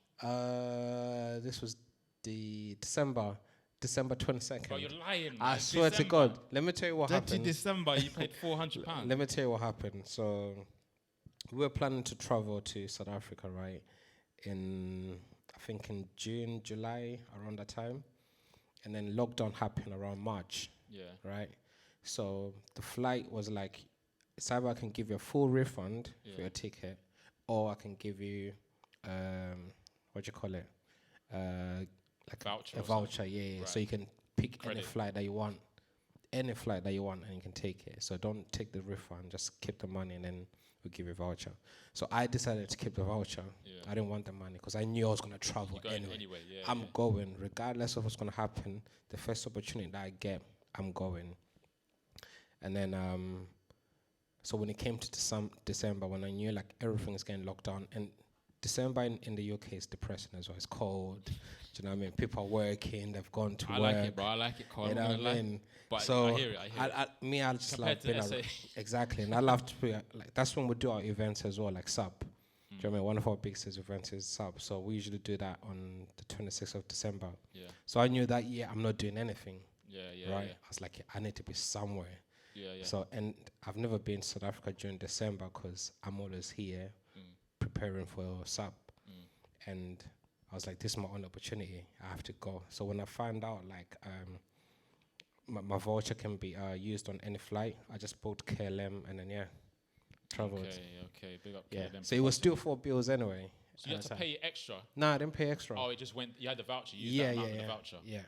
This was the December 22nd. Bro, you're lying, man. I swear to God. Let me tell you what happened. December, you paid £400. Let me tell you what happened. So we were planning to travel to South Africa, right? I think in June, July, around that time. And then lockdown happened around March. Yeah. Right? So the flight was like, it's either I can give you a full refund for your ticket, or I can give you, what do you call it? Like Voucher a or voucher, yeah. Right. So you can pick Credit. any flight that you want, and you can take it. So don't take the refund, just keep the money, and then we'll give you a voucher. So I decided to keep the voucher. Yeah. I didn't want the money because I knew I was gonna travel You're going anyway. yeah, I'm yeah. going regardless of what's gonna happen. The first opportunity that I get, I'm going. And then, so when it came to December, when I knew like everything is getting locked down, and December in the UK is depressing as well. It's cold. Do you know what I mean? People are working. They've gone to work. I like it, bro. I like it cold. You know what I mean? But so I hear it. I just Compared love to being SA. exactly, and I love to be like that's when we do our events as well, like sub. Do you know what I mean? One of our biggest events is sub, so we usually do that on the 26th of December. Yeah. So I knew that year I'm not doing anything. Yeah. Right. Yeah. I was like, I need to be somewhere. Yeah. So, and I've never been to South Africa during December because I'm always here preparing for sub. And I was like, this is my only opportunity. I have to go. So when I found out like my voucher can be used on any flight, I just bought KLM and then traveled. Okay. Big up Yeah. KLM. So it was still 4 bills anyway. So you had to pay extra? No, I didn't pay extra. Oh, it just went, you had the voucher, you used that amount of the voucher? Yeah.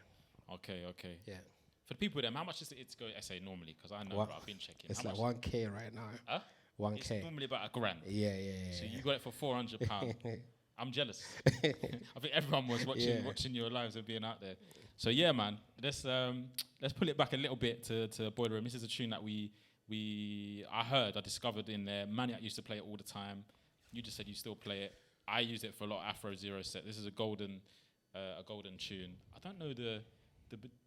Okay. Yeah. For the people with them, how much is it to go SA normally? Because I know, bro, I've been checking. It's How like much? 1K right now. Huh? 1K. It's normally about $1,000. Yeah. So you got it for £400. I'm jealous. I think everyone was watching your lives and being out there. So yeah, man, let's pull it back a little bit to Boiler Room. This is a tune that I discovered in there. Maniac used to play it all the time. You just said you still play it. I use it for a lot of Afro Zero set. This is a golden tune. I don't know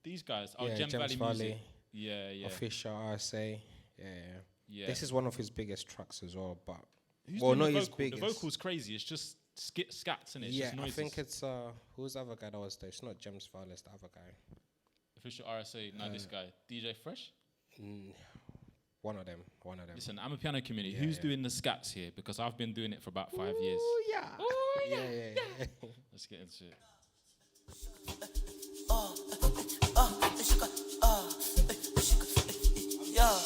these guys. Oh, Gem Valley Music. Yeah. Official RSA. Yeah. This is one of his biggest tracks as well, but Who's well, doing not the his vocal? biggest. The vocal's crazy. It's just scats in it. It's just I noises. think it's who's the other guy that was there? It's not James Farley, it's the other guy. Official RSA. No, this guy, DJ Fresh. One of them. Listen, I'm a piano community. Who's doing the scats here? Because I've been doing it for about 5 years. Yeah. Let's get into it. Yeah.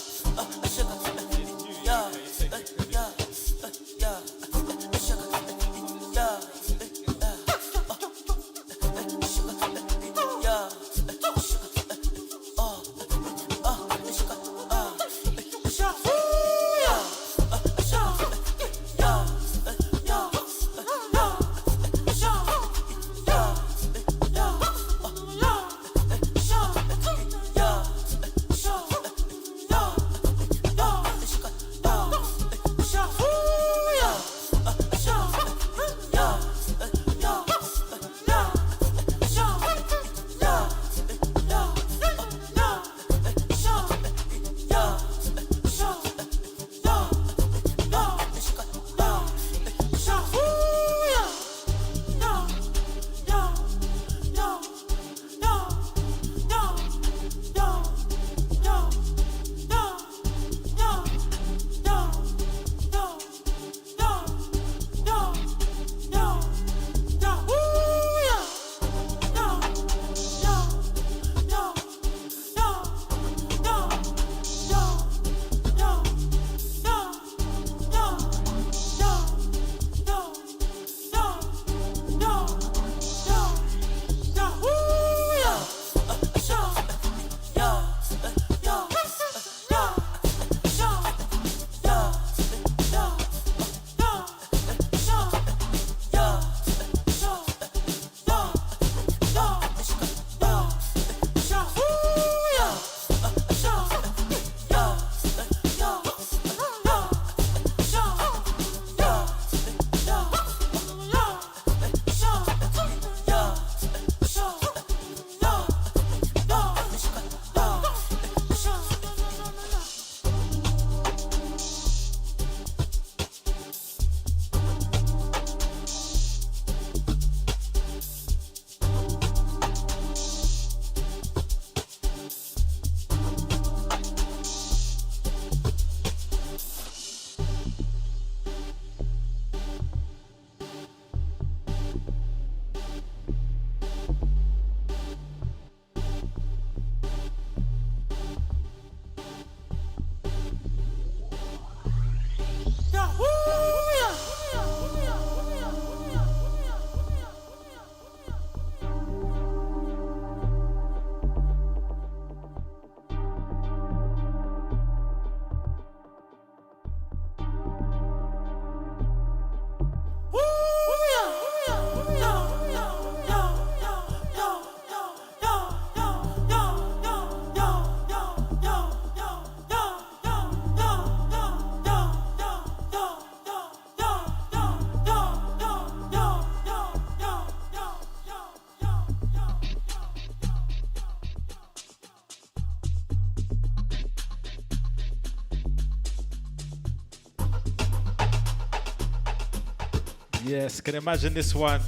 Yes, can imagine this one.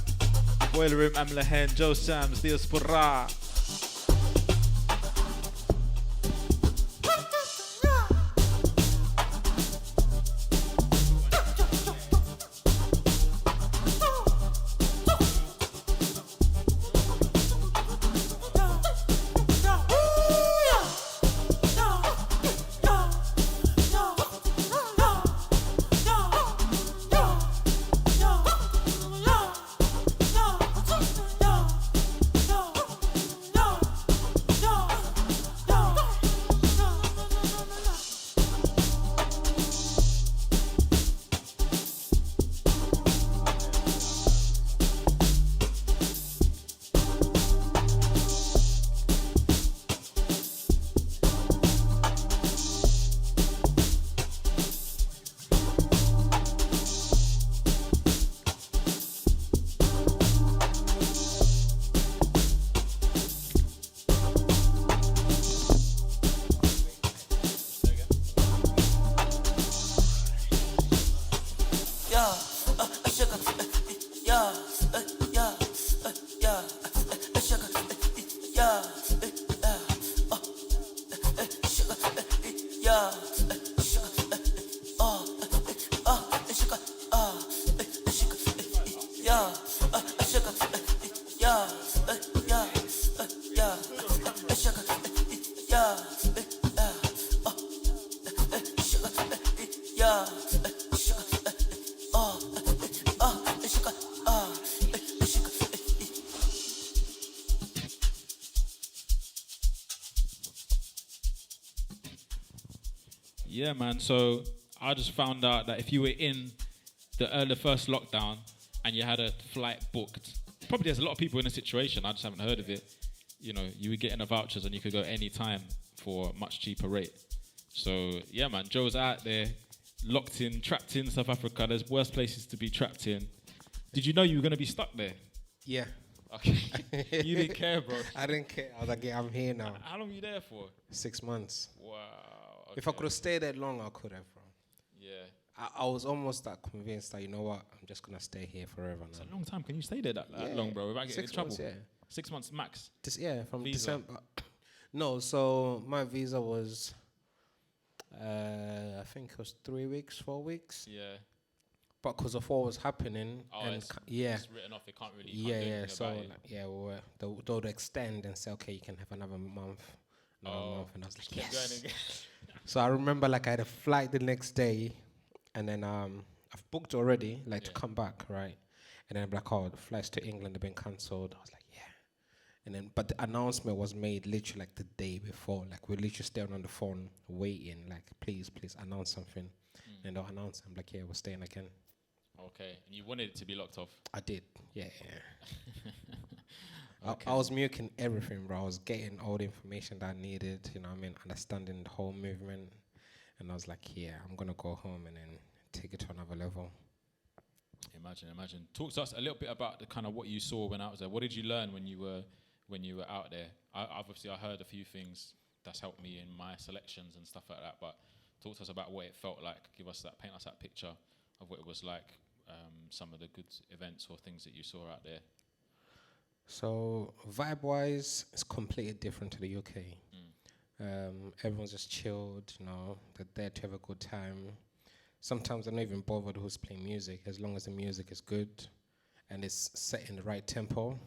Boiler Room, Amlahen, Joe Shams, Diaspora. Yeah, man. So I just found out that if you were in the first lockdown and you had a flight booked, probably there's a lot of people in a situation, I just haven't heard of it. You know, you were getting the vouchers and you could go any time for a much cheaper rate. So, yeah, man, Joe's out there, locked in, trapped in South Africa. There's worse places to be trapped in. Did you know you were going to be stuck there? Yeah. Okay. You didn't care, bro. I didn't care. I was like, yeah, I'm here now. How long were you there for? 6 months. Wow. Okay. If I could have stayed there long, I could have, bro. Yeah. I was almost that convinced that, you know what, I'm just going to stay here forever now. It's a long time. Can you stay there that long, bro, without getting in trouble? 6 months, yeah. 6 months max? From visa. December. No, so my visa was, I think it was 3 weeks, 4 weeks. Yeah. But because of what was happening, it's written off. They can't really. So they would extend and say, okay, you can have another month, and I was like, yes. So I remember, like, I had a flight the next day, and then I've booked already, to come back, right? And then I'm like, oh, the flights to England have been cancelled. I was like, yeah. And then, but the announcement was made literally like the day before. Like, we're literally staying on the phone waiting, like, please announce something. And they'll announce. I'm like, yeah, we're staying again. Okay, and you wanted it to be locked off? I did, yeah. Okay. I was milking everything, bro. I was getting all the information that I needed, you know what I mean, understanding the whole movement. And I was like, yeah, I'm going to go home and then take it to another level. Imagine. Talk to us a little bit about the kind of what you saw when I was there. What did you learn when you were out there? I heard a few things that's helped me in my selections and stuff like that, but talk to us about what it felt like. Paint us that picture of what it was like, some of the good events or things that you saw out there. So vibe-wise, it's completely different to the UK. Everyone's just chilled, you know, they're there to have a good time. Sometimes they're not even bothered who's playing music, as long as the music is good and it's set in the right tempo,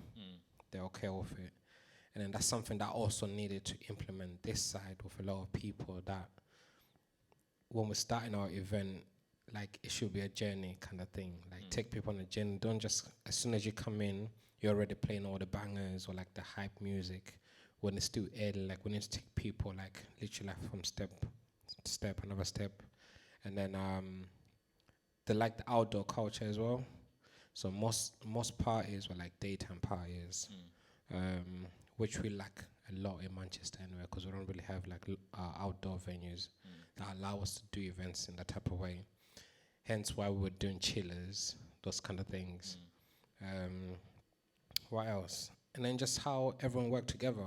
they're okay with it. And then that's something that I also needed to implement this side with a lot of people, that when we're starting our event, like, it should be a journey kind of thing. Like, take people on a journey. Don't just, as soon as you come in, you're already playing all the bangers or like the hype music. When it's still early, like, we need to take people, like, literally, like, from step to step, another step. And then they like the outdoor culture as well. So most parties were like daytime parties, which we lack a lot in Manchester anyway, because we don't really have like outdoor venues that allow us to do events in that type of way. Hence why we were doing chillers, those kind of things. What else? And then just how everyone worked together.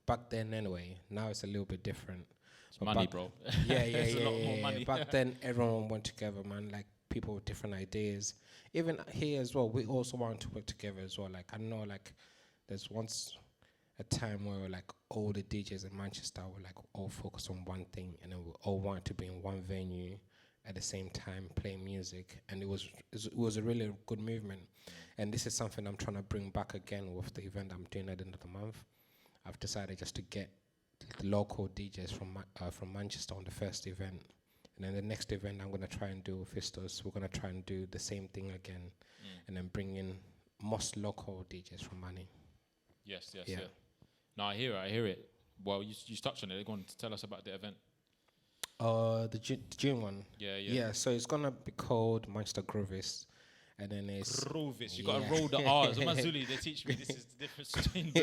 Back then anyway, now it's a little bit different. It's money, bro. Yeah. It's a lot more money. Back then, everyone went together, man. Like, people with different ideas. Even here as well, we also want to work together as well. Like I know, like there's once a time where like all the DJs in Manchester were like all focused on one thing, and then we all wanted to be in one venue at the same time playing music, and it was a really good movement. And this is something I'm trying to bring back again with the event I'm doing at the end of the month. I've decided just to get the local DJs from Manchester on the first event, and then the next event I'm going to try and do with Fistos. We're going to try and do the same thing again, and then bring in most local DJs from Mani. Yes. No, I hear it. Well, you touched on it. Go on to tell us about the event. The June one. Yeah. So it's gonna be called Manchester Groovis, and then it's Groovis. You gotta roll the R's. I'm Zulu. They teach me this is the difference between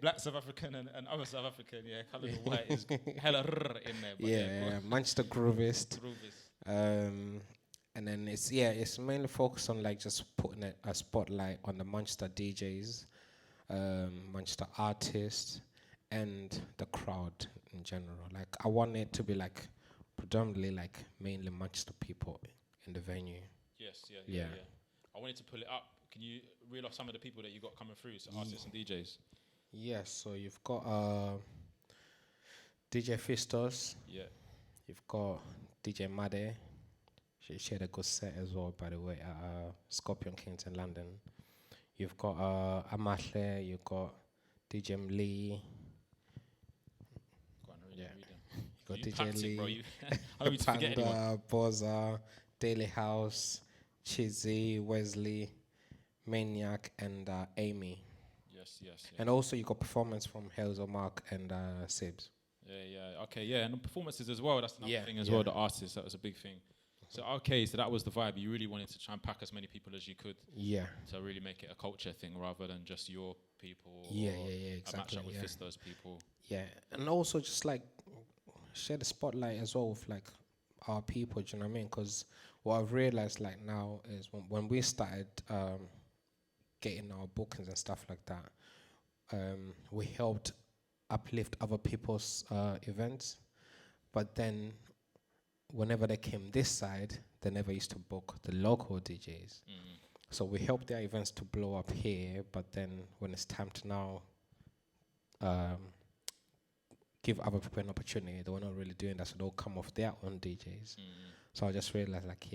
black South African and other South African. Yeah, coloured and white is hella in there. But Manchester Groovis. And then it's mainly focused on like just putting a spotlight on the Manchester DJs, Manchester artists, and the crowd in general. Like I want it to be like predominantly like mainly Manchester people in the venue. Yes. I wanted to pull it up. Can you reel off some of the people that you got coming through, so artists and DJs? Yes, so you've got DJ Fistos. Yeah. You've got DJ Made. She had a good set as well, by the way, at Scorpion Kings in London. You've got Amashle, you've got DJ Lee. Got DJ Lee, Panda, Boza, Daily House, Chizzy, Wesley, Maniac, and Amy. Yes. And also you got performance from Hazel Mark and Sibs. Yeah. Okay, and the performances as well. That's another thing as well. The artists, that was a big thing. So so that was the vibe. You really wanted to try and pack as many people as you could. Yeah. To really make it a culture thing rather than just your people. Exactly. A match up with those people. Yeah, and also just like share the spotlight as well with like our people. Do you know what I mean? Because what I've realized like now is when we started getting our bookings and stuff like that, we helped uplift other people's events, but then whenever they came this side, they never used to book the local DJs. So we helped their events to blow up here, but then when it's time to now give other people an opportunity, they were not really doing that, so they'll come off their own DJs. So I just realized like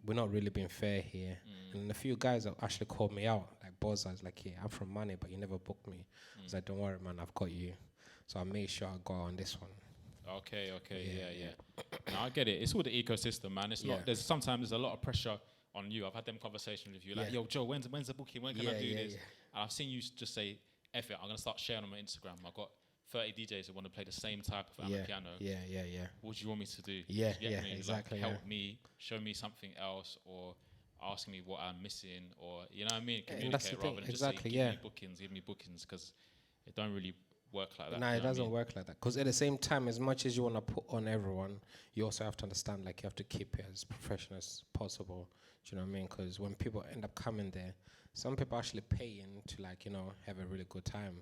we're not really being fair here. And a few guys have actually called me out, like Boza is like, I'm from Mani, but you never booked me. I was like, don't worry, man, I've got you. So I made sure I go on this one. Okay, yeah. No, I get it. It's all the ecosystem, man. It's not. Sometimes there's a lot of pressure on you. I've had them conversations with you, like, yo, Joe, when's the booking? When can I do this? And I've seen you just say, F it, I'm gonna start sharing on my Instagram. I've got 30 DJs that want to play the same type of piano. Yeah. What do you want me to do? Exactly. Like, help me, show me something else, or ask me what I'm missing, or you know what I mean? Communicate rather than just say, give me bookings, because it don't really work like that. No, it doesn't work like that. Because at the same time, as much as you want to put on everyone, you also have to understand, like, you have to keep it as professional as possible. Do you know what I mean? Because when people end up coming there, some people actually pay in to, like, you know, have a really good time.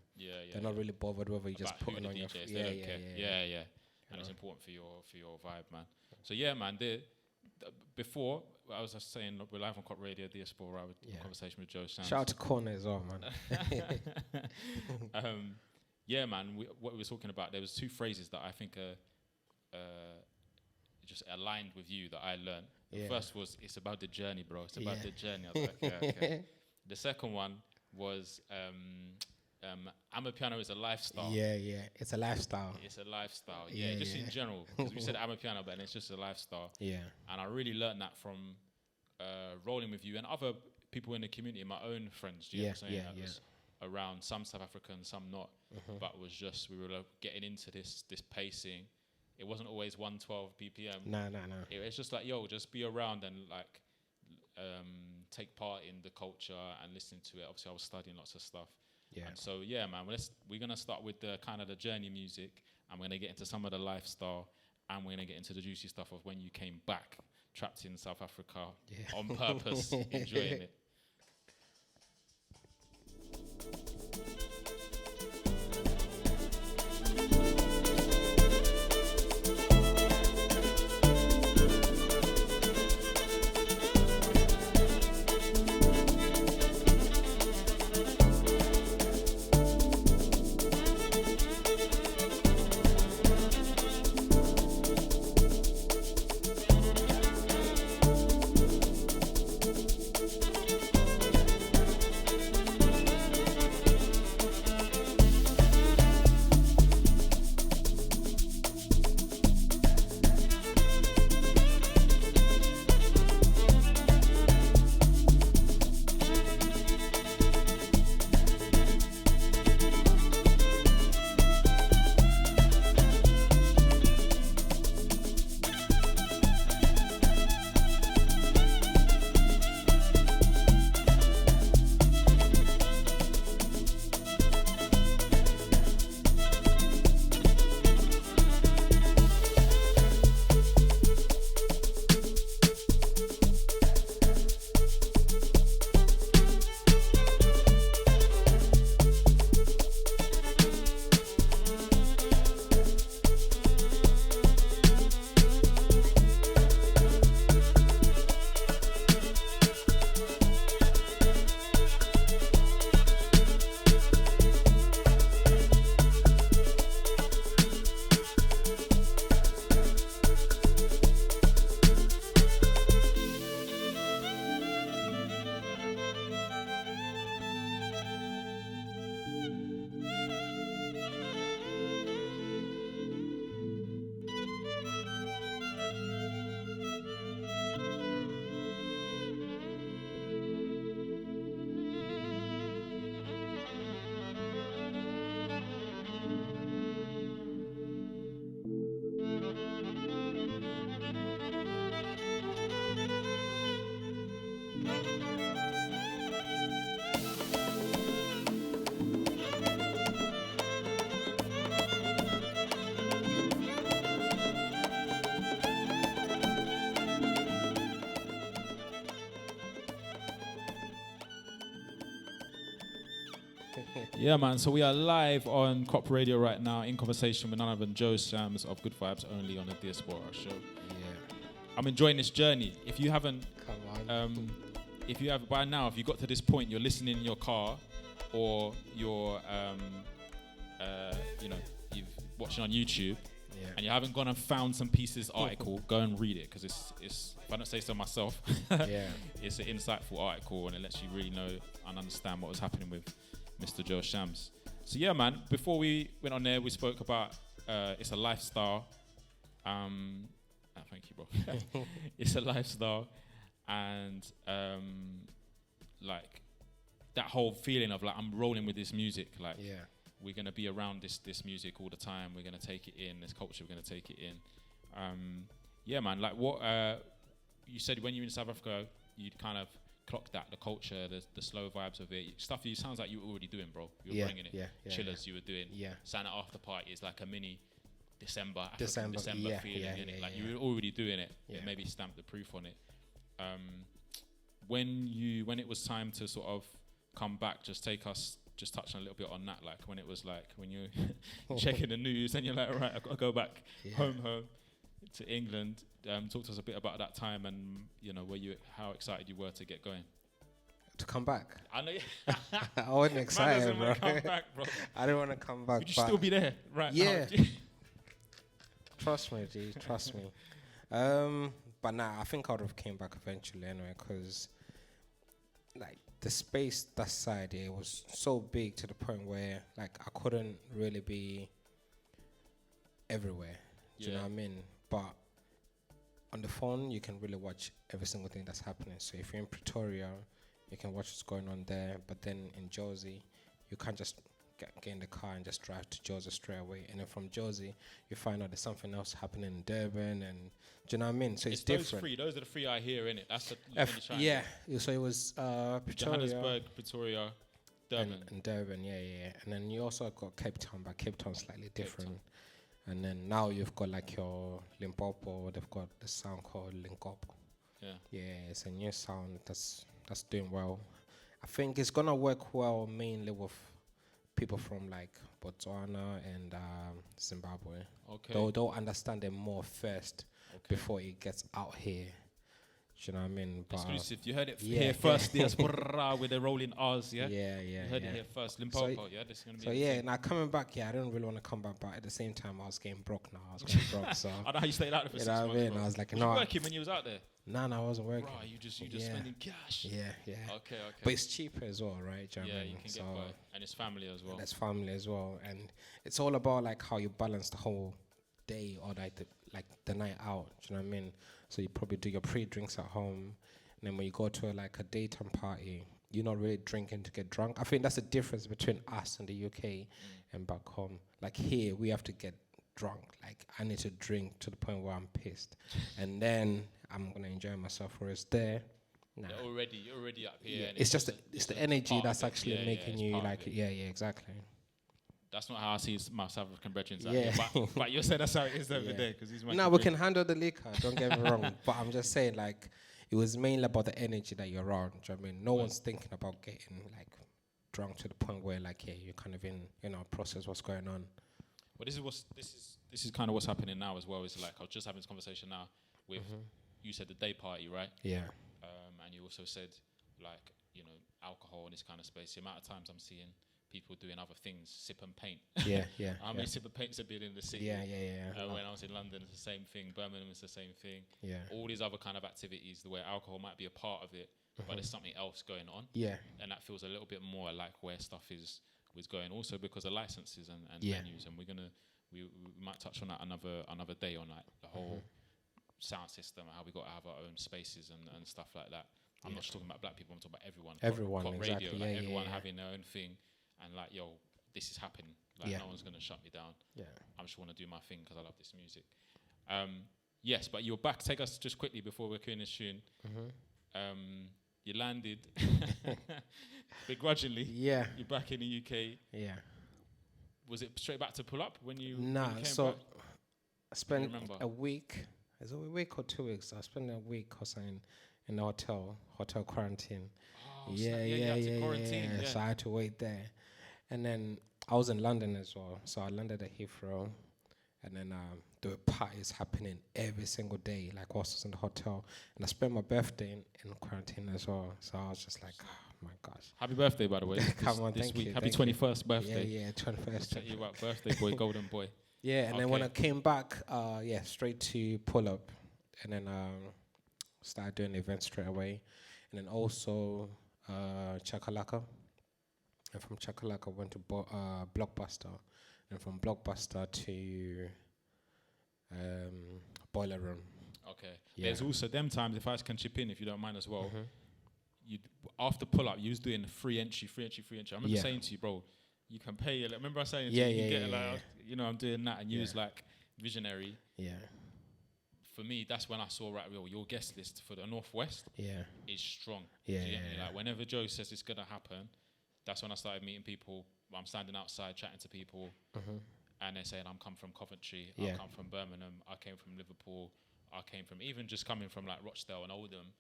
They're not really bothered whether you just put it on your... Yeah. And it's important for your vibe, man. So, yeah, man, before, I was just saying, we're live on Cop Radio, Diaspora, with conversation with Joe Shamz. Shout out to Corner as well, man. Yeah, man, what we were talking about, there was two phrases that I think are just aligned with you that I learned. The first was, it's about the journey, bro. It's about the journey. I was like, okay. The second one was, Amapiano is a lifestyle. Yeah. It's a lifestyle. It's a lifestyle. Just in general. Because we said Amapiano, but it's just a lifestyle. Yeah. And I really learned that from rolling with you and other people in the community, my own friends. Do you know what I'm saying? Was around, some South African, some not. But was just, we were getting into this pacing. It wasn't always 112 BPM. No. It was just like, yo, just be around and like take part in the culture and listen to it. Obviously, I was studying lots of stuff. Yeah. And so, yeah, man, we're going to start with the kind of the journey music, and we're going to get into some of the lifestyle, and we're going to get into the juicy stuff of when you came back, trapped in South Africa on purpose, enjoying it. Yeah, man. So we are live on Crop Radio right now in conversation with none other than Joe Shamz of Good Vibes Only on the Diaspora Show. Yeah. I'm enjoying this journey. If you haven't, Come on. if you have by now, if you got to this point, you're listening in your car, or you're, you've watching on YouTube, and you haven't gone and found some pieces article, go and read it, because it's if I don't say so myself, it's an insightful article, and it lets you really know and understand what was happening with Mr. Joe Shamz. So yeah, man, before we went on there, we spoke about it's a lifestyle. Thank you, bro. It's a lifestyle, and like that whole feeling of like I'm rolling with this music, like we're gonna be around this music all the time. We're gonna take it in this culture. We're gonna take it in. Yeah, man. Like what you said when you were in South Africa, you'd kind of clocked that the culture, the slow vibes of it, stuff. You sounds like you were already doing, bro. You were bringing it. Chillers, you were doing. Santa after party is like a mini December feeling in it. Like you were already doing it. It maybe stamped the proof on it. When it was time to sort of come back, just touch on a little bit on that. Like when it was like when you checking the news and you're like, all right, I've got to go back home to England. Talk to us a bit about that time and how excited you were to get going. To come back? I know. I wasn't excited, bro. Come back, bro. I didn't want to come back. Would you still be there right now? Yeah. Trust me, G. Trust me. But nah, I think I would have came back eventually anyway, because like the space that side here was so big to the point where like I couldn't really be everywhere. Do you know what I mean? But on the phone, you can really watch every single thing that's happening. So if you're in Pretoria, you can watch what's going on there. But then in Jersey, you can't just get in the car and just drive to Jersey straight away. And then from Jersey, you find out there's something else happening in Durban. And do you know what I mean? So it's different. Those are the three I hear, innit? That's the yeah. So it was Pretoria, Johannesburg, Pretoria, Durban. And Durban, yeah. And then you also got Cape Town, but Cape Town's slightly different. And then now you've got like your Limpopo. They've got the sound called Limpopo. Yeah, it's a new sound that's doing well. I think it's gonna work well mainly with people from like Botswana and Zimbabwe. Okay. They'll understand it more first before it gets out here. Do you know what I mean? But exclusive. You heard it here first. Diaspora with the rolling R's, yeah? Yeah. You heard it here first. Limpopo, this is going to be now coming back, I didn't really want to come back, but at the same time, I was getting broke now. So I know how you stayed out there for 6 months. I mean? I was like, no. Was you working when you was out there? No, I wasn't working. Right, you just spending cash. Yeah. Okay. But it's cheaper as well, right? You can get by. And it's family as well. It's family as well. And it's all about like how you balance the whole day or like the night out. Do you know what I mean? So you probably do your pre-drinks at home. And then when you go to like a daytime party, you're not really drinking to get drunk. I think that's the difference between us and the UK and back home. Like here, we have to get drunk. Like I need to drink to the point where I'm pissed. And then I'm going to enjoy myself. Whereas there, nah. You're already up here. Yeah. It's the energy that's actually making you like, exactly. That's not how I see my South African brethren. But you said that's how it is over there. No, we can handle the liquor, don't get me wrong. But I'm just saying, like, it was mainly about the energy that you're around. Do you know what I mean? No one's thinking about getting, like, drunk to the point where, like, you're kind of in, process what's going on. Well, this is kind of what's happening now as well. It's like, I was just having this conversation now with, you said the day party, right? Yeah. And you also said, like, alcohol in this kind of space. The amount of times I'm seeing people doing other things, sip and paint. Yeah. How many sip and paints have been in the city? Yeah. When I was in London, it's the same thing. Birmingham is the same thing. Yeah. All these other kind of activities, the way alcohol might be a part of it, but there's something else going on. Yeah. And that feels a little bit more like where stuff is going. Also because of licenses and venues, and we might touch on that another day on like the whole sound system, how we got to have our own spaces and stuff like that. I'm not just talking about black people. I'm talking about everyone. Everyone, exactly. Radio, like everyone yeah. having their own thing, and like, yo, this is happening. Like, no one's gonna shut me down. Yeah, I just want to do my thing because I love this music. Yes, but you're back. Take us just quickly before we're queuing this tune. You landed begrudgingly. Yeah, you're back in the UK. Yeah. Was it straight back to pull up when you? Nah, when you came so back? I spent a week. Is it a week or 2 weeks? I spent a week or something in the hotel quarantine. Oh, you had to quarantine. Yeah. So I had to wait there, And then I was in London as well, so I landed at Heathrow, and then there were parties happening every single day, like whilst I was in the hotel. And I spent my birthday in quarantine as well, so I was just like, oh my gosh. Happy birthday, by the way. Come on, this thank week. you. Happy thank 21st birthday. Yeah, 21st. Set you up, birthday boy, golden boy. Yeah, and then when I came back, straight to pull up, and then started doing the event straight away, and then also Chakalaka, and from Chakalaka went to Blockbuster, and from Blockbuster to Boiler Room. Okay. Yeah. There's also them times, if I can chip in, if you don't mind as well. You after pull up, you was doing free entry. I remember saying to you, bro, you can pay. Like, remember I saying, you know, I'm doing that, and you was like visionary. Yeah. For me, that's when I saw your guest list for the Northwest. Is strong. Yeah. Like whenever Joe says it's gonna happen, that's when I started meeting people. I'm standing outside chatting to people, and they're saying, "I'm come from Coventry. I come from Birmingham. I came from Liverpool. I came from even just coming from like Rochdale and Oldham."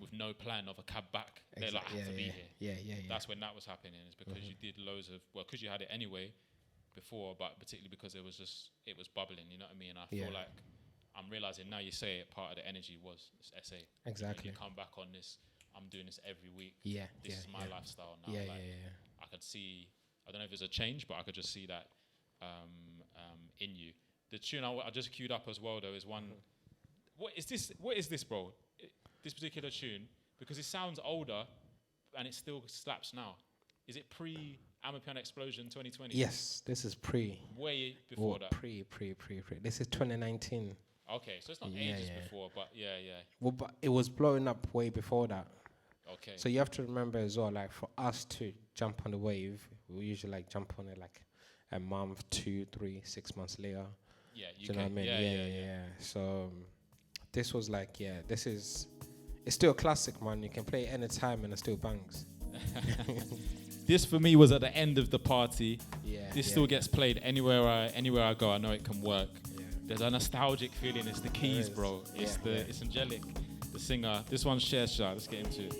With no plan of a cab back. They like have to be here. That's when that was happening. It's because you did loads of, because you had it anyway before, but particularly because it was bubbling, you know what I mean? And I feel like I'm realizing now you say it, part of the energy was this SA. Exactly. You come back on this, I'm doing this every week. This is my lifestyle now. I could see, I don't know if it's a change, but I could just see that in you. The tune I just queued up as well though is one, what is this, bro? This particular tune, because it sounds older and it still slaps now. Is it pre Amapiano Explosion 2020? Yes, this is pre. Way before that. Pre. This is 2019. Okay, so it's not ages before, but yeah. Well, but it was blowing up way before that. Okay. So you have to remember as well, like for us to jump on the wave, we usually like jump on it like a month, 2, 3, 6 months later. Yeah, you know what I mean? Yeah. So this was like, it's still a classic, man. You can play it anytime and it still bangs. This for me was at the end of the party. This still yeah. gets played anywhere I go. I know it can work. There's a nostalgic feeling. It's the keys, bro. It's it's angelic. The singer. This one's Share Shot. Let's get into it.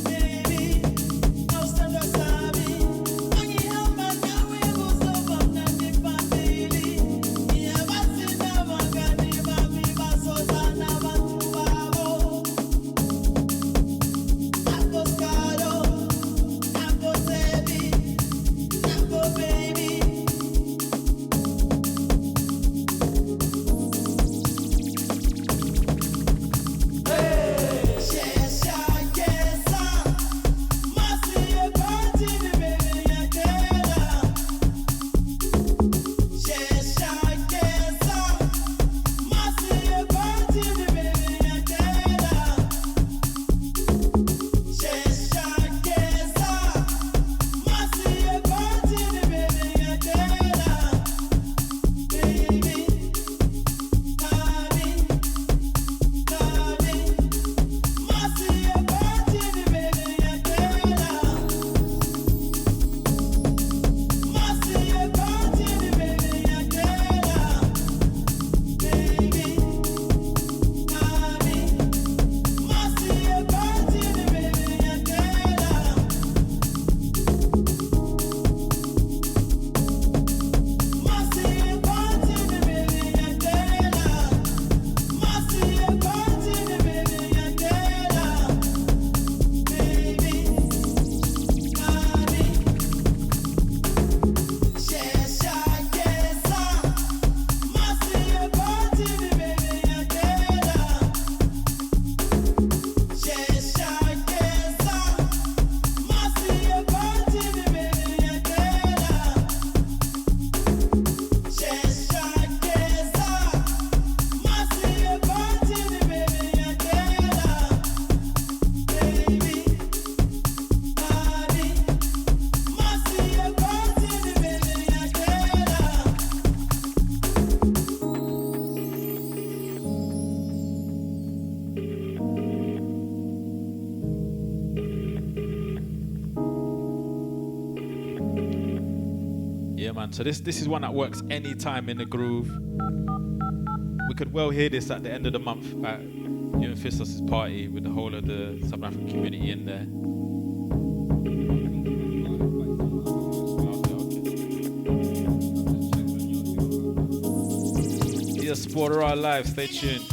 Hey! Yeah, man. So this is one that works anytime in the groove. We could well hear this at the end of the month at Young Fistos' party with the whole of the South African community in there. Diaspora Live, stay tuned.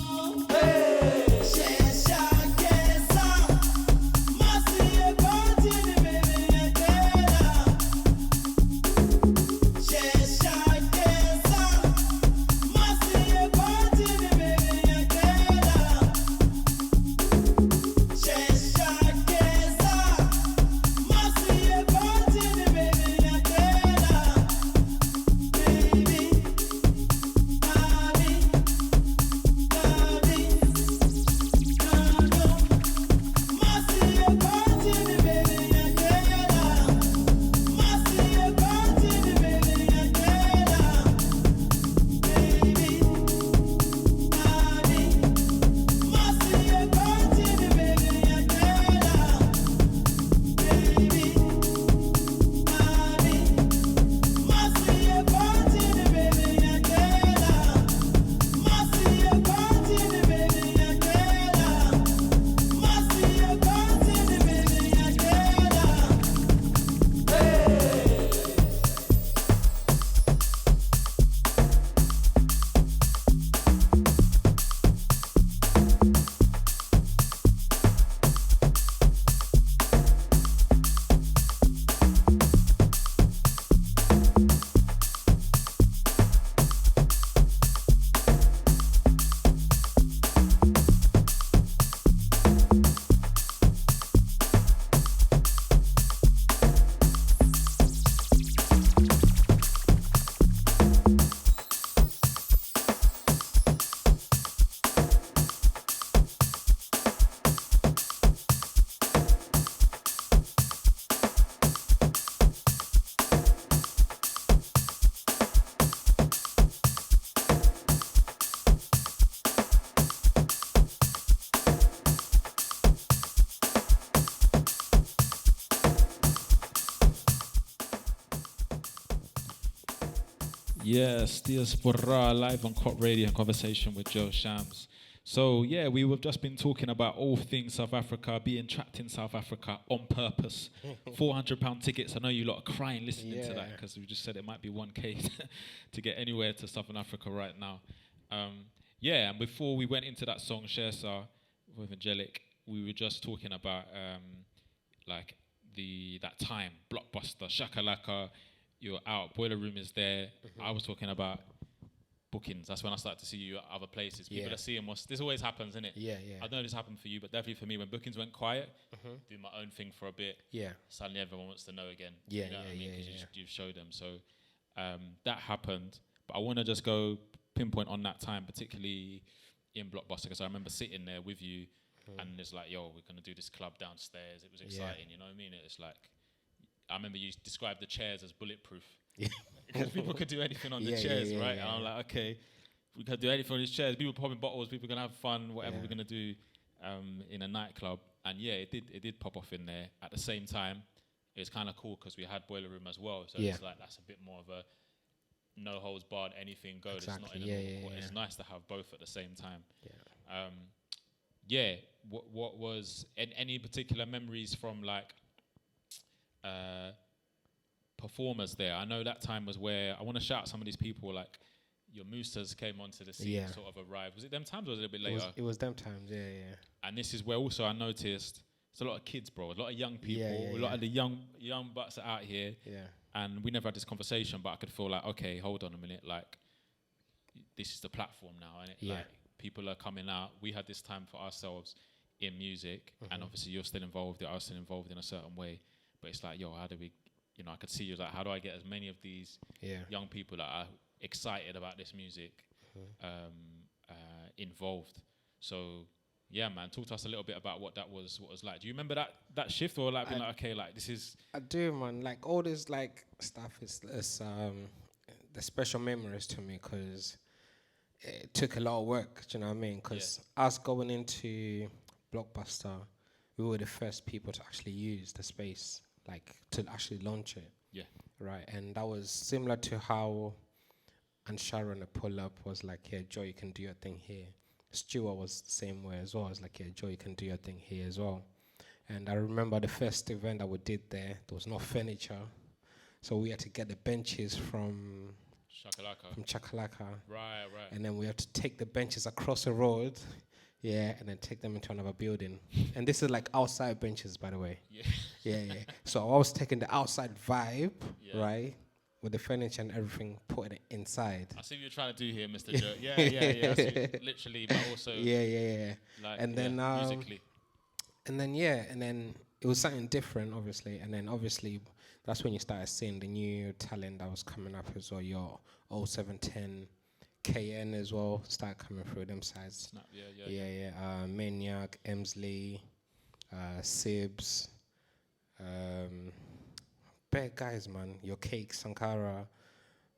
Yes, Diaspora Live on Cop Radio in conversation with Joe Shams. So yeah, we have just been talking about all things South Africa, being trapped in South Africa on purpose. £400 tickets. I know you lot are crying listening to that because we just said it might be 1K to get anywhere to Southern Africa right now. Yeah, and before we went into that song, Shersa with Angelic, we were just talking about like that time, Blockbuster, Shakalaka. You're out, Boiler Room is there. I was talking about bookings. That's when I started to see you at other places. People are seeing this always happens, isn't it? Yeah. I know this happened for you, but definitely for me, when bookings went quiet, do my own thing for a bit. Yeah. Suddenly everyone wants to know again. Yeah, you know what I mean? Because yeah. you've showed them. So that happened. But I want to just go pinpoint on that time, particularly in Blockbuster, because I remember sitting there with you and it's like, yo, we're going to do this club downstairs. It was exciting, you know what I mean? It's like, I remember you described the chairs as bulletproof. Because people could do anything on the chairs, right? And I'm like, okay, we could do anything on these chairs. People popping bottles, people going to have fun, whatever we're going to do in a nightclub. And yeah, it did pop off in there. At the same time, it was kind of cool because we had Boiler Room as well. So it's like, that's a bit more of a no holds barred, anything goes. Exactly. It's not in a normal It's nice to have both at the same time. What was any particular memories from like performers there? I know that time was where I want to shout out some of these people, like your Moosers came onto the scene, sort of arrived. Was it them times or was it a bit later? It was them times, yeah. And this is where also I noticed it's a lot of kids, bro, a lot of young people, a lot of the young butts are out here. Yeah. And we never had this conversation, but I could feel like, okay, hold on a minute, like this is the platform now, and like people are coming out. We had this time for ourselves in music, and obviously you're still involved, I was still involved in a certain way. But it's like, yo, how do we, I could see you like, how do I get as many of these young people that are excited about this music involved? So, yeah, man, talk to us a little bit about what was like. Do you remember that shift, or like being like, okay, like this is? I do, man. Like all this like stuff is the special memories to me because it took a lot of work. Do you know what I mean? Because us going into Blockbuster, we were the first people to actually use the space, like to actually launch it. Yeah. Right, and that was similar to how and Sharon, the pull-up, was like, yeah, Joe, you can do your thing here. Stuart was the same way as well. I was like, yeah, Joe, you can do your thing here as well. And I remember the first event that we did there was no furniture. So we had to get the benches from Chakalaka. Right. And then we had to take the benches across the road, yeah, and then take them into another building. And this is like outside benches, by the way. Yeah. So I was taking the outside vibe, right, with the furniture and everything, putting it inside. I see what you're trying to do here, Mr. Joe. Yeah. I see, literally, but also. Yeah. Like, and then musically. And then it was something different, obviously. And then obviously that's when you started seeing the new talent that was coming up as well. Your 0710 KN as well started coming through them sides. Snap, Maniac, Emsley, Sibs, bad guys, man. Your Cake, Sankara,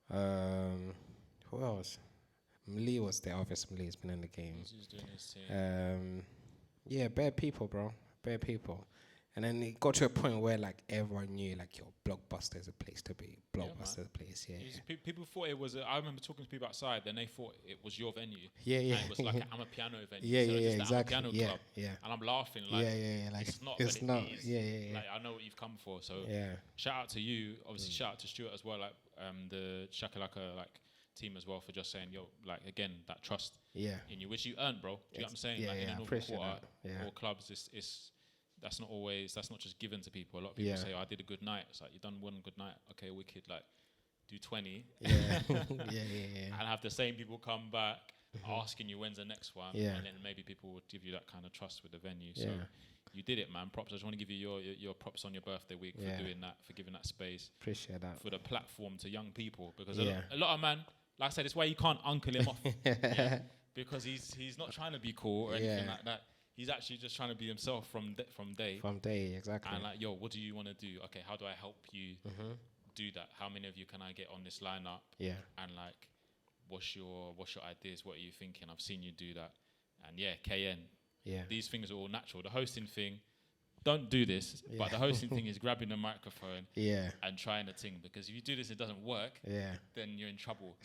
who else? Mlee was there, obviously. Mlee's been in the game. He's doing his thing. Bad people, bro. Bad people. And then it got to a point where like everyone knew like your Blockbuster is a place to be. Blockbuster is a place, People thought it was. I remember talking to people outside, then they thought it was your venue. Yeah. And it was like I'm a piano venue. Exactly. I'm a piano club. And I'm laughing like, like it's not. It's not. It is. Yeah. Like I know what you've come for. So yeah. Shout out to you. Obviously, shout out to Stuart as well. Like the Shakalaka team as well for just saying, yo, like again that trust. In you, which you earned, bro. Do you know what I'm saying? Like in a normal quarter or clubs, it's that's not just given to people. A lot of people say, I did a good night. It's like, you done one good night. Okay, wicked. Like, do 20. And have the same people come back asking you when's the next one. And then maybe people would give you that kind of trust with the venue. So you did it, man. Props. I just want to give you your props on your birthday week for doing that, for giving that space. Appreciate that. For the platform to young people. Because a lot of man, like I said, it's why you can't uncle him off. Because he's not trying to be cool or anything like that. He's actually just trying to be himself from day. From day, exactly. And like, yo, what do you want to do? Okay, how do I help you do that? How many of you can I get on this lineup? And like, what's your ideas? What are you thinking? I've seen you do that. And KN. These things are all natural. The hosting thing, don't do this. But the hosting thing is grabbing the microphone and trying the thing. Because if you do this, it doesn't work. Then you're in trouble.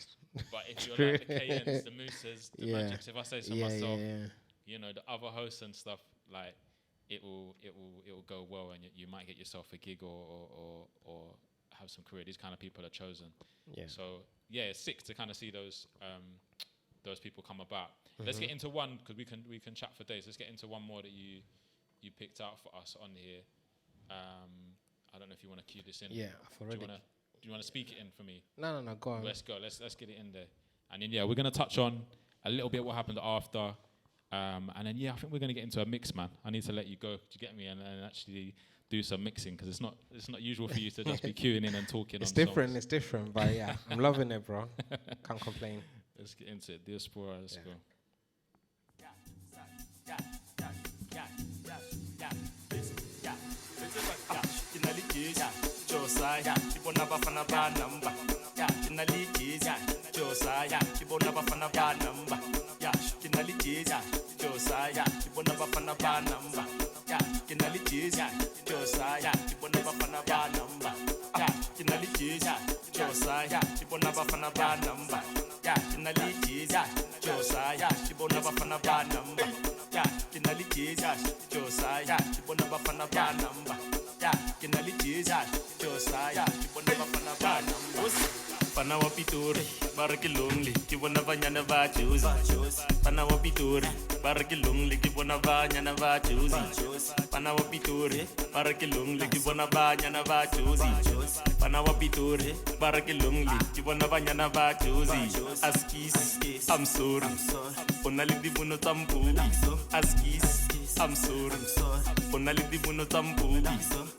But if you're like the KNs, the Mooses, the Magics, if I say so myself. You know, the other hosts and stuff, like it will go well, and you might get yourself a gig or have some career. These kind of people are chosen. So it's sick to kind of see those people come about. Let's get into one, because we can chat for days. Let's get into one more that you picked out for us on here. I don't know if you want to cue this in. I've already. Do you want to speak it in for me? No, go on. Let's go. Let's get it in there. And then we're gonna touch on a little bit what happened after. And then I think we're going to get into a mix, man. I need to let you go. Do you get me? And actually do some mixing, because it's not usual for you to just be queuing in and talking. It's different, but I'm loving it, bro. Can't complain. Let's get into it. Diaspora, let's go. Josiah, Kibona Bafana Banamba, Kinali Jizya, Josiah, Kibona Bafana Banamba, Kinali Jizya, Josiah, Kibona Bafana Banamba, Kinali Jizya, Josiah, Kibona Bafana Banamba, Kinali Jizya, Josiah, Kibona Bafana Banamba, Kinali Jizya, Josiah, Kibona Bafana Banamba. Pana wa Pitori, baraki lonely, kibona vanyana va choose. Pana wa Pitori, baraki lonely, kibona vanyana va choose. Pana wa Pitori, baraki lonely, kibona vanyana va choose. Pana wa Pitori, baraki lonely, kibona vanyana va choose. Askis, I'm sorry. Onali dibuno tampu. Askis, I'm sorry. Onali dibuno tampu.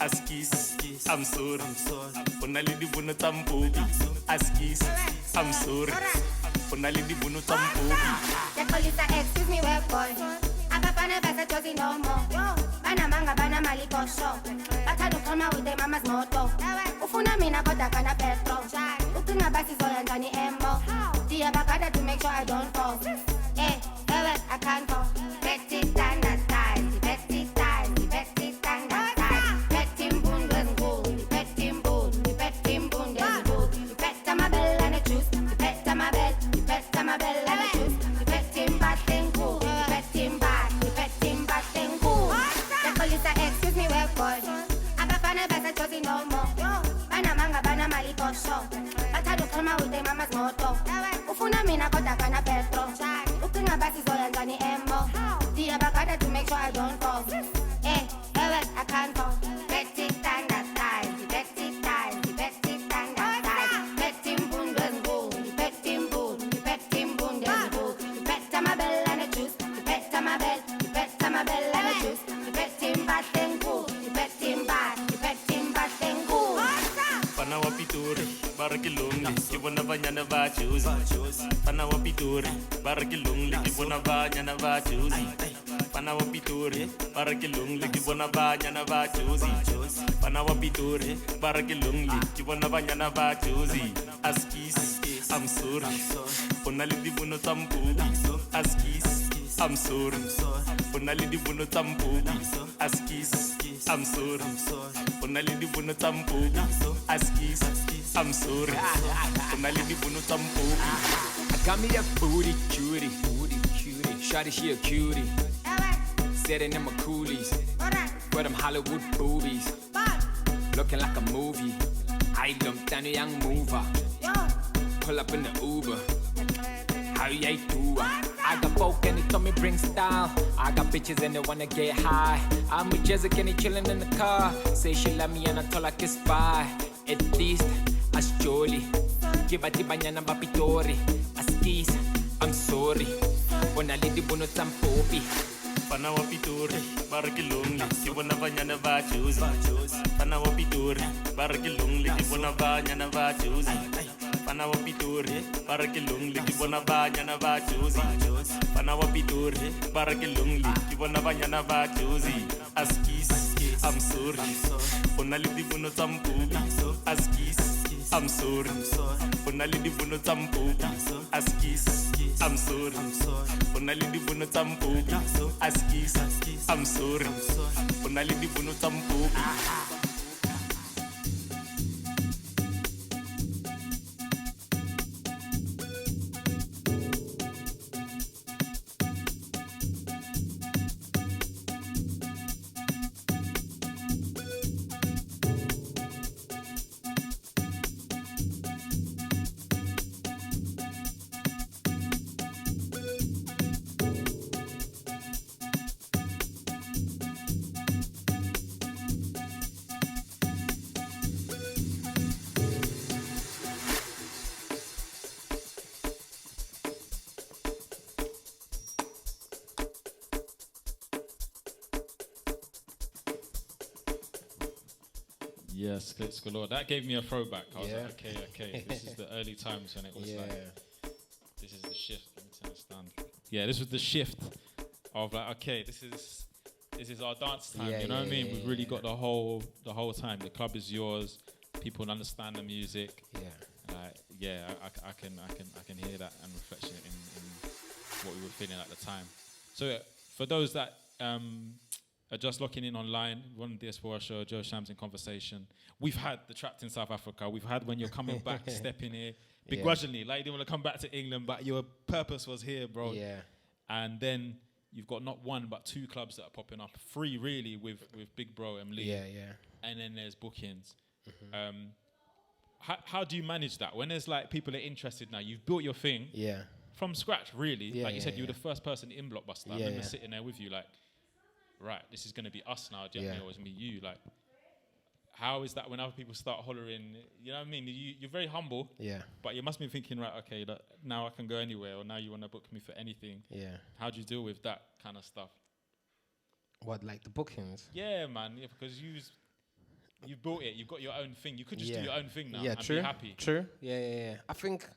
Askis, I'm sorry. Onali dibuno tampu. Askis, I'm sorry. Onali dibuno tampu. The police are excuse me, where boy. Abafana basa chozi no more. Bana manga bana mali posho. Batado kona with the mama's motto. Ufuna mina koda kana petro. Ukinga basi zola njani embo. Dia bakada to make sure I don't fall. I can't fall. Betty standard style, Betty style, Betty standard style. Betty boon was good, Betty boon, Betty mama's moto. Ufuna mina koda kana petro. Ukinga basi zoya ngani embo. Dia bakada to make sure I don't fall. Eh, I can't fall. Betty standard time, Betty time, Betty standard time. Betty boom and boom, Betty boom, Betty boom and boom. Betty my bell and a juice, Betty my bell, Betty my bell and a juice. Betty bad and good, Betty bad, Betty bad and good. Pana wa Pitori, barakilungi, kibona banyana ba choose. Pana wa Pitori, barakilungi, kibona banyana ba choose. Pana wa Pitori, barakilungi, kibona banyana ba choose. Pana wa Pitori, barakilungi, kibona banyana ba choose. Askis, I'm sorry. Pona lidi buno tampubi. Askis, I'm sorry. Pona lidi buno tampubi. Askis, I'm sorry. Pona lidi buno tampubi. Askis, I'm sorry. Pona lidi buno tampubi. I got me a booty cutie, shawty she a cutie. Sitting in my coolies, with them Hollywood boobies, looking like a movie. I dumped down a young mover, pull up in the Uber. How you do? I got folk and they told me bring style. I got bitches and they wanna get high. I'm with Jessica and they chillin' in the car. Say she love me and I told her kiss bye. At least as jolly. Give a tibanyana bapitori. As keys, I'm sorry. When I leave the bono tampopi. Pana wa Pitori, barakilungi, kibona banyana ba choose. Pana wa Pitori, barakilungi, kibona banyana ba choose. Pana wa Pitori, barakilungi, kibona banyana ba choose. Pana wa Pitori, barakilungi, kibona banyana ba choose. Askis, I'm sorry. Pona lidi buno tampubi. Askis, I'm sorry. Pona lidi buno tampubi. Askis, I'm sorry. Pona lidi buno tampubi. Askis, I'm sorry. Pona lidi buno tampubi. Yes, Glitz Galore. That gave me a throwback. I was like, okay. This is the early times when it was like, this is the shift. Let me understand. Yeah, this was the shift of like, okay, this is our dance time. You know what I mean? We've really got the whole time. The club is yours. People understand the music. I can hear that and reflection in what we were feeling at the time. So for those that are just locking in online, one of the Diaspora Show, Joe Shamz in conversation. We've had the Trapped in South Africa. We've had when you're coming back, stepping here, begrudgingly, like you didn't want to come back to England, but your purpose was here, bro. Yeah. And then you've got not one, but two clubs that are popping up. 3 really with Big Bro and Lee. Yeah. And then there's bookings. Mm-hmm. How do you manage that? When there's like people are interested now, you've built your thing from scratch, really. Like you said, you were the first person in Blockbuster. I remember sitting there with you like, right, this is going to be us now, do you know what I mean? Or it's going to be you. Like, how is that when other people start hollering? You know what I mean? You're very humble. Yeah. But you must be thinking, right, okay, now I can go anywhere, or now you want to book me for anything. Yeah. How do you deal with that kind of stuff? What, like the bookings? Yeah, man. Yeah, because you've built it. You've got your own thing. You could just do your own thing now and be happy. True. Yeah. I think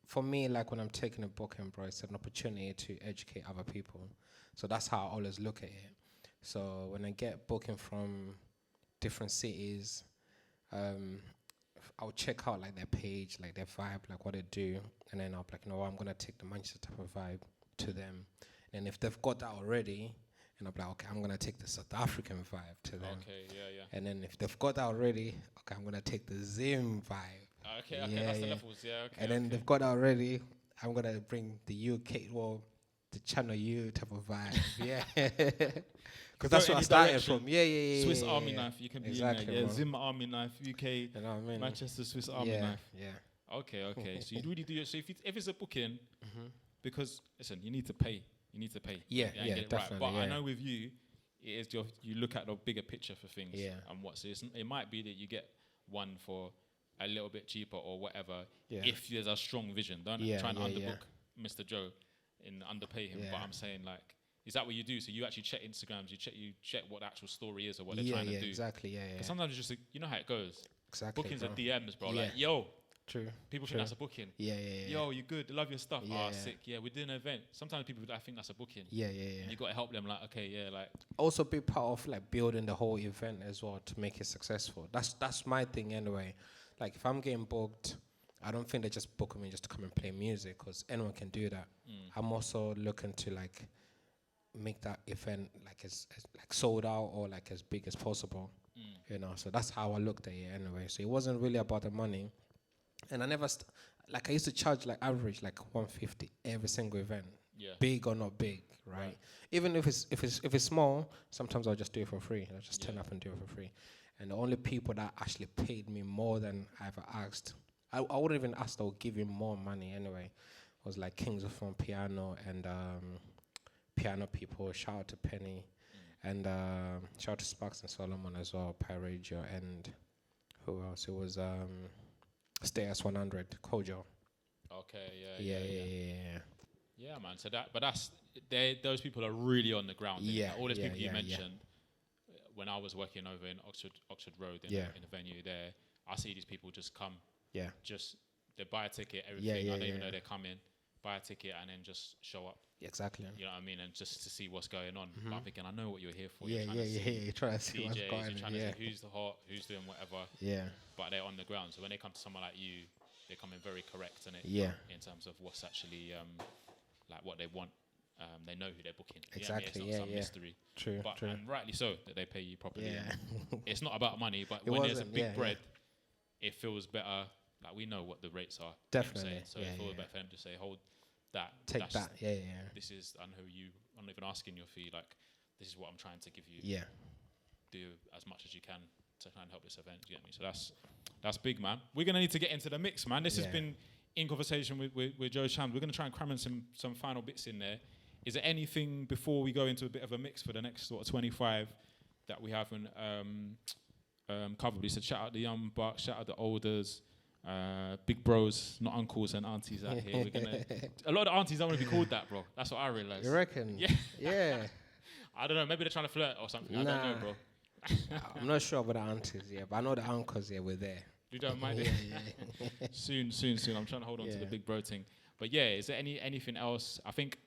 for me, like when I'm taking a booking, bro, it's an opportunity to educate other people. So that's how I always look at it. So when I get booking from different cities, I'll check out like their page, like their vibe, like what they do, and then I'll be like, you know what, I'm gonna take the Manchester type of vibe to them. And if they've got that already, and I'll be like, okay, I'm gonna take the South African vibe to them. Okay, yeah. And then if they've got that already, okay, I'm gonna take the Zim vibe. Okay, that's the levels, okay. And then they've got that already, I'm gonna bring the UK, the Channel U type of vibe. Yeah. Because that's what I started from. Yeah. Swiss Army knife, you can be in there. Yeah, Zim Army knife, UK, you know what I mean? Manchester Swiss Army knife. Yeah. Okay. So you really do. So if it's a booking, because listen, you need to pay. Yeah, and get it definitely. Right. But yeah. I know with you, it is you look at the bigger picture for things. Yeah. And it might be that you get one for a little bit cheaper or whatever. Yeah. If there's a strong vision, don't try and underbook Mr. Joe and underpay him. Yeah. But I'm saying like. Is that what you do? So you actually check Instagrams, you check what the actual story is or what they're trying to do. Exactly. Yeah. Because sometimes it's just you know how it goes. Exactly. Bookings bro. are DMs, bro. Yeah. Like, yo. True. People think that's a booking. Yeah. Yo, you good? Love your stuff. Yeah. Sick. Yeah, we're doing an event. Sometimes people I think that's a booking. Yeah. And you got to help them. Like, okay, yeah, like. Also, be part of like building the whole event as well to make it successful. That's my thing anyway. Like if I'm getting booked, I don't think they just book me just to come and play music because anyone can do that. I'm also looking to like make that event like as like sold out or like as big as possible. You know, so that's how I looked at it anyway. So it wasn't really about the money. And I never, I used to charge like average like 150 every single event, big or not big, right? Even if it's small, sometimes I'll just do it for free. I'll just turn up and do it for free. And the only people that actually paid me more than I ever asked, I wouldn't even ask, they'll give you more money anyway, was like Kings of Fun Piano and piano people. Shout out to Penny and shout out to Sparks and Solomon as well, Pyradio, and who else? It was Stay as 100, Kojo. Okay, yeah. Yeah, man. So those people are really on the ground. All those people you mentioned. When I was working over in Oxford Road in the venue there, I see these people just come. Yeah. Just they buy a ticket, everything. I don't even know they're coming. Buy a ticket and then just show up. Exactly. You know what I mean? And just to see what's going on. But I'm thinking, I know what you're here for. You're trying to see what's DJs, going on. you're trying to see who's the hot, who's doing whatever. Yeah. But they're on the ground. So when they come to someone like you, they're coming very correct in it. Yeah. In terms of what's actually like what they want. They know who they're booking. Exactly. It's not some mystery. True. And rightly so that they pay you properly. Yeah. It's not about money, but when there's a big bread, it feels better. Like we know what the rates are. Definitely. You know so it feels better for them to say, hold that. Take that. Yeah. This is, I know you. I'm not even asking your fee. Like, this is what I'm trying to give you. Yeah. Do as much as you can to try and help this event. You get me? So that's big, man. We're gonna need to get into the mix, man. This has been in conversation with Joe Shamz. We're gonna try and cram in some final bits in there. Is there anything before we go into a bit of a mix for the next sort of 25 that we haven't covered? We said shout out the young bucks, shout out the olders, big bros, not uncles and aunties out here. We're gonna. A lot of aunties don't want to be called that, bro. That's what I realized. You reckon? Yeah. I don't know. Maybe they're trying to flirt or something. I don't know, bro. I'm not sure about the aunties, but I know the uncles. We're there. You don't mind it? Soon. I'm trying to hold on to the big bro thing. But yeah, is there anything else? I think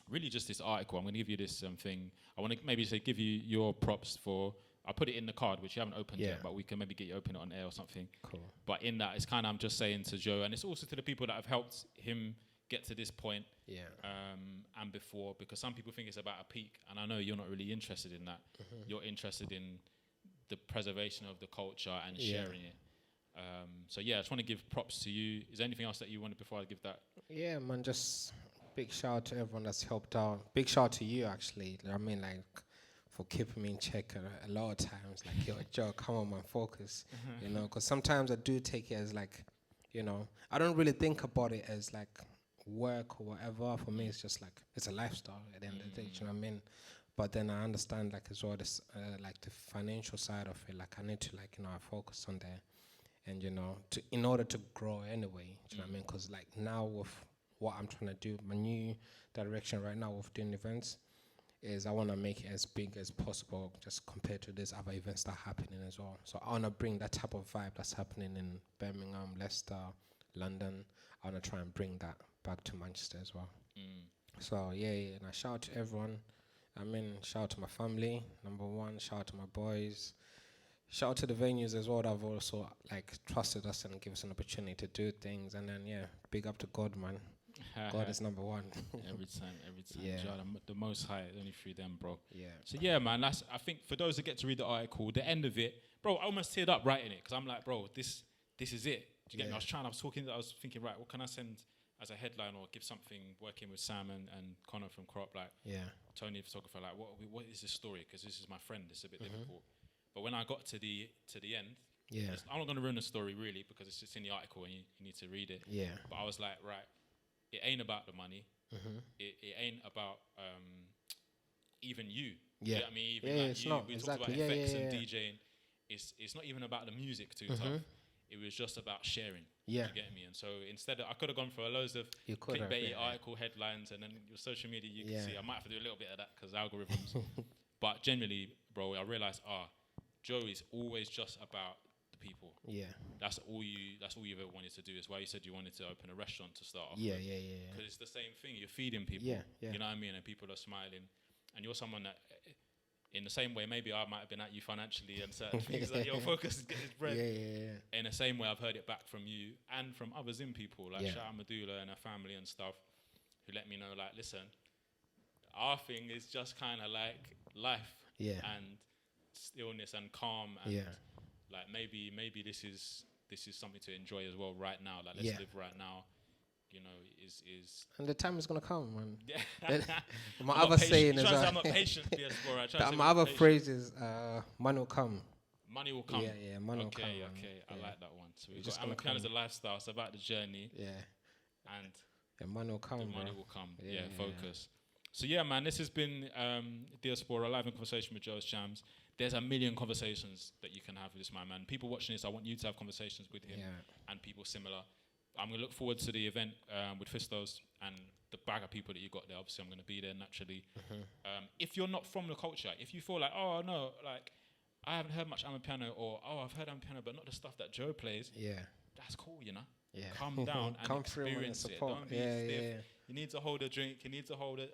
really just this article. I'm going to give you this thing. I want to maybe give you your props for. I put it in the card, which you haven't opened yet, but we can maybe get you open it on air or something. Cool. But in that, it's kind of I'm just saying to Joe, and it's also to the people that have helped him get to this point. Yeah. And before, because some people think it's about a peak, and I know you're not really interested in that. You're interested in the preservation of the culture and sharing it. So yeah, I just want to give props to you. Is there anything else that you wanted before I give that? Yeah, man, just big shout out to everyone that's helped out. Big shout out to you, actually. I mean, like, for keeping me in check a lot of times. Like, yo, Joe, come on, man, focus. You know, because sometimes I do take it as, like, you know, I don't really think about it as, like, work or whatever. For me, it's just, like, it's a lifestyle at the end of the day, you know what I mean? But then I understand, like, as well, this, like, the financial side of it. Like, I need to, like, you know, I focus on that. And, you know, in order to grow anyway, do you know what I mean? Because, like, now with what I'm trying to do, my new direction right now with doing events is I want to make it as big as possible just compared to these other events that are happening as well. So I want to bring that type of vibe that's happening in Birmingham, Leicester, London. I want to try and bring that back to Manchester as well. So, yeah, and I shout out to everyone. I mean, shout out to my family, number one. Shout out to my boys. Shout out to the venues as well that have also, like, trusted us and give us an opportunity to do things. And then, yeah, big up to God, man. God is number one. every time. Yeah. The Most High, only through them, bro. Yeah. So yeah, man. I think for those that get to read the article, the end of it, bro, I almost teared up writing it because I'm like, bro, this is it. Do you get me? I was thinking, right, what can I send as a headline or give something working with Sam and Connor from Crop, like, Tony, the photographer, like, what is this story? Because this is my friend. It's a bit difficult. But when I got to the end, Yeah. I'm not going to ruin the story really because it's just in the article and you need to read it. Yeah. But I was like, right, it ain't about the money. Mm-hmm. It ain't about even you. Yeah. You know what I mean? Even Yeah, like it's you. not. We Exactly. talked about effects Yeah. and DJing. It's not even about the music too tough. It was just about sharing. Yeah. You get me? And so instead, I could have gone for loads of clickbait article headlines, and then your social media, you can see. I might have to do a little bit of that because algorithms. But generally, bro, I realized, Joe is always just about the people. Yeah. That's all you've ever wanted to do. Is why you said you wanted to open a restaurant to start off. Yeah. Because it's the same thing. You're feeding people. Yeah. You know what I mean? And people are smiling, and you're someone that. In the same way, maybe I might have been at you financially and certain things that your focus is getting bread. Yeah. In the same way, I've heard it back from you and from others in people, like shout out Medulla and her family and stuff, who let me know, like, listen, our thing is just kind of like life and stillness and calm and like maybe this is something to enjoy as well right now. Like let's live right now. You know, is and the time is gonna come, man. Yeah. My other saying is I'm not patient, PS4. My other phrase is money will come. Money will come. Yeah, money will come. Okay, I like that one. So we've got Amapiano as a lifestyle. It's about the journey. Yeah. And money will come. Money will come. Yeah, focus. So yeah, man, this has been Diaspora Live in conversation with Joe Shams. There's a million conversations that you can have with this man. People watching this, I want you to have conversations with him and people similar. I'm going to look forward to the event with Fistos and the bag of people that you got there. Obviously, I'm going to be there naturally. If you're not from the culture, if you feel like, oh, no, like, I haven't heard much Amapiano or, oh, I've heard Amapiano, but not the stuff that Joe plays, that's cool, you know? Yeah. Come down and experience it. Don't be stiff. Yeah. You need to hold a drink. You need to hold a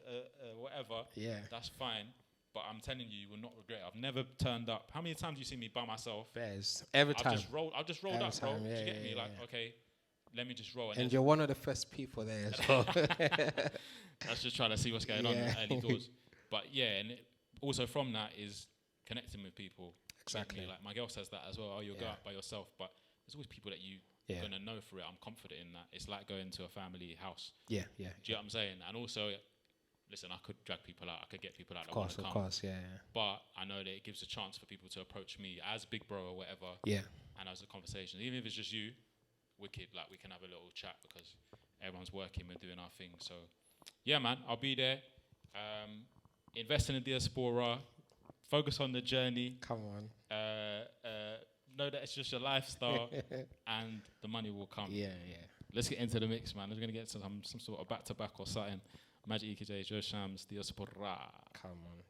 whatever. Yeah. That's fine. But I'm telling you, you will not regret it. I've never turned up. How many times do you see me by myself? Bears. Every time. I've just rolled up, bro. Do you get me? Like, okay, let me just roll. And you're one of the first people there as well. That's just trying to see what's going on early doors. But yeah, and also from that is connecting with people. Exactly. Like my girl says that as well. Oh, you'll go out by yourself, but there's always people that you're gonna know for it. I'm confident in that. It's like going to a family house. Yeah. Do you know what I'm saying? And also, listen, I could drag people out. I could get people out. Of course, yeah. But I know that it gives a chance for people to approach me as big bro or whatever. Yeah. And as a conversation, even if it's just you, wicked. Like we can have a little chat because everyone's working. We're doing our thing. So, yeah, man, I'll be there. Invest in the diaspora. Focus on the journey. Come on. Know that it's just your lifestyle, and the money will come. Yeah. Let's get into the mix, man. We're gonna get some sort of back-to-back or something. Magic EKJ, Joe Shams, Diaspora. Come on.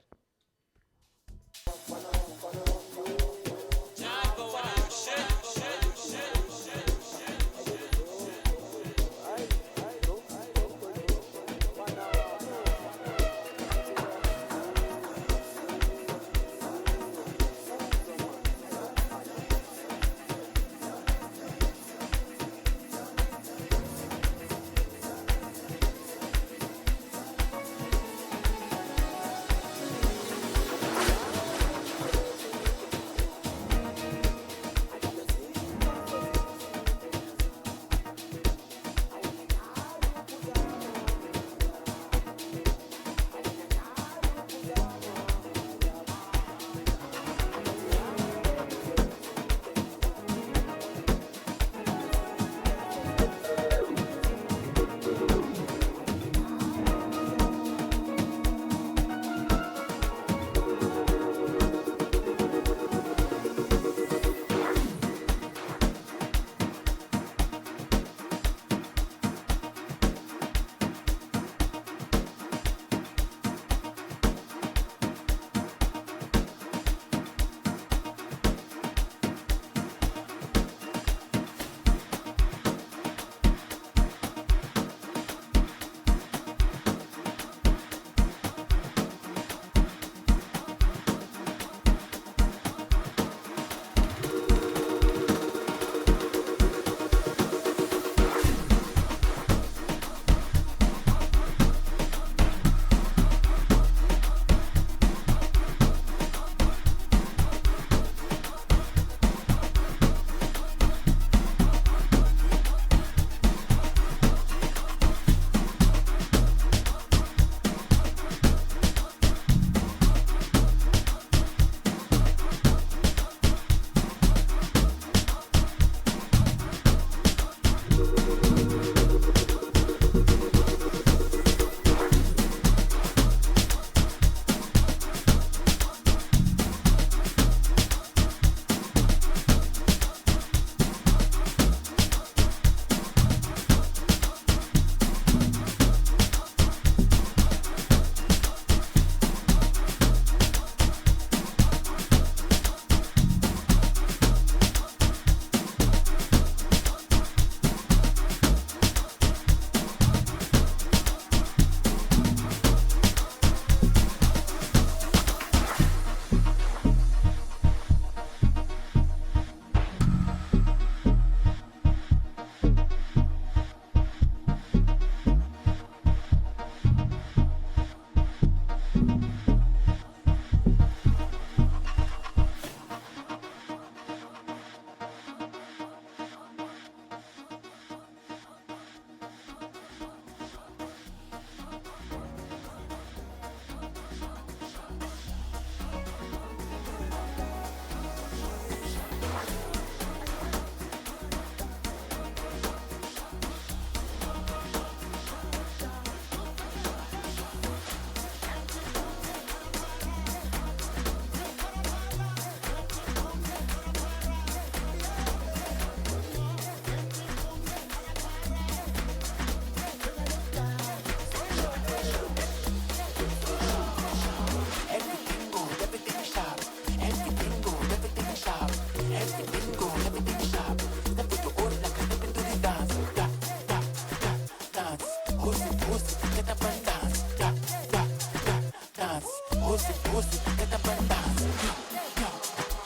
pussy, get up and dance.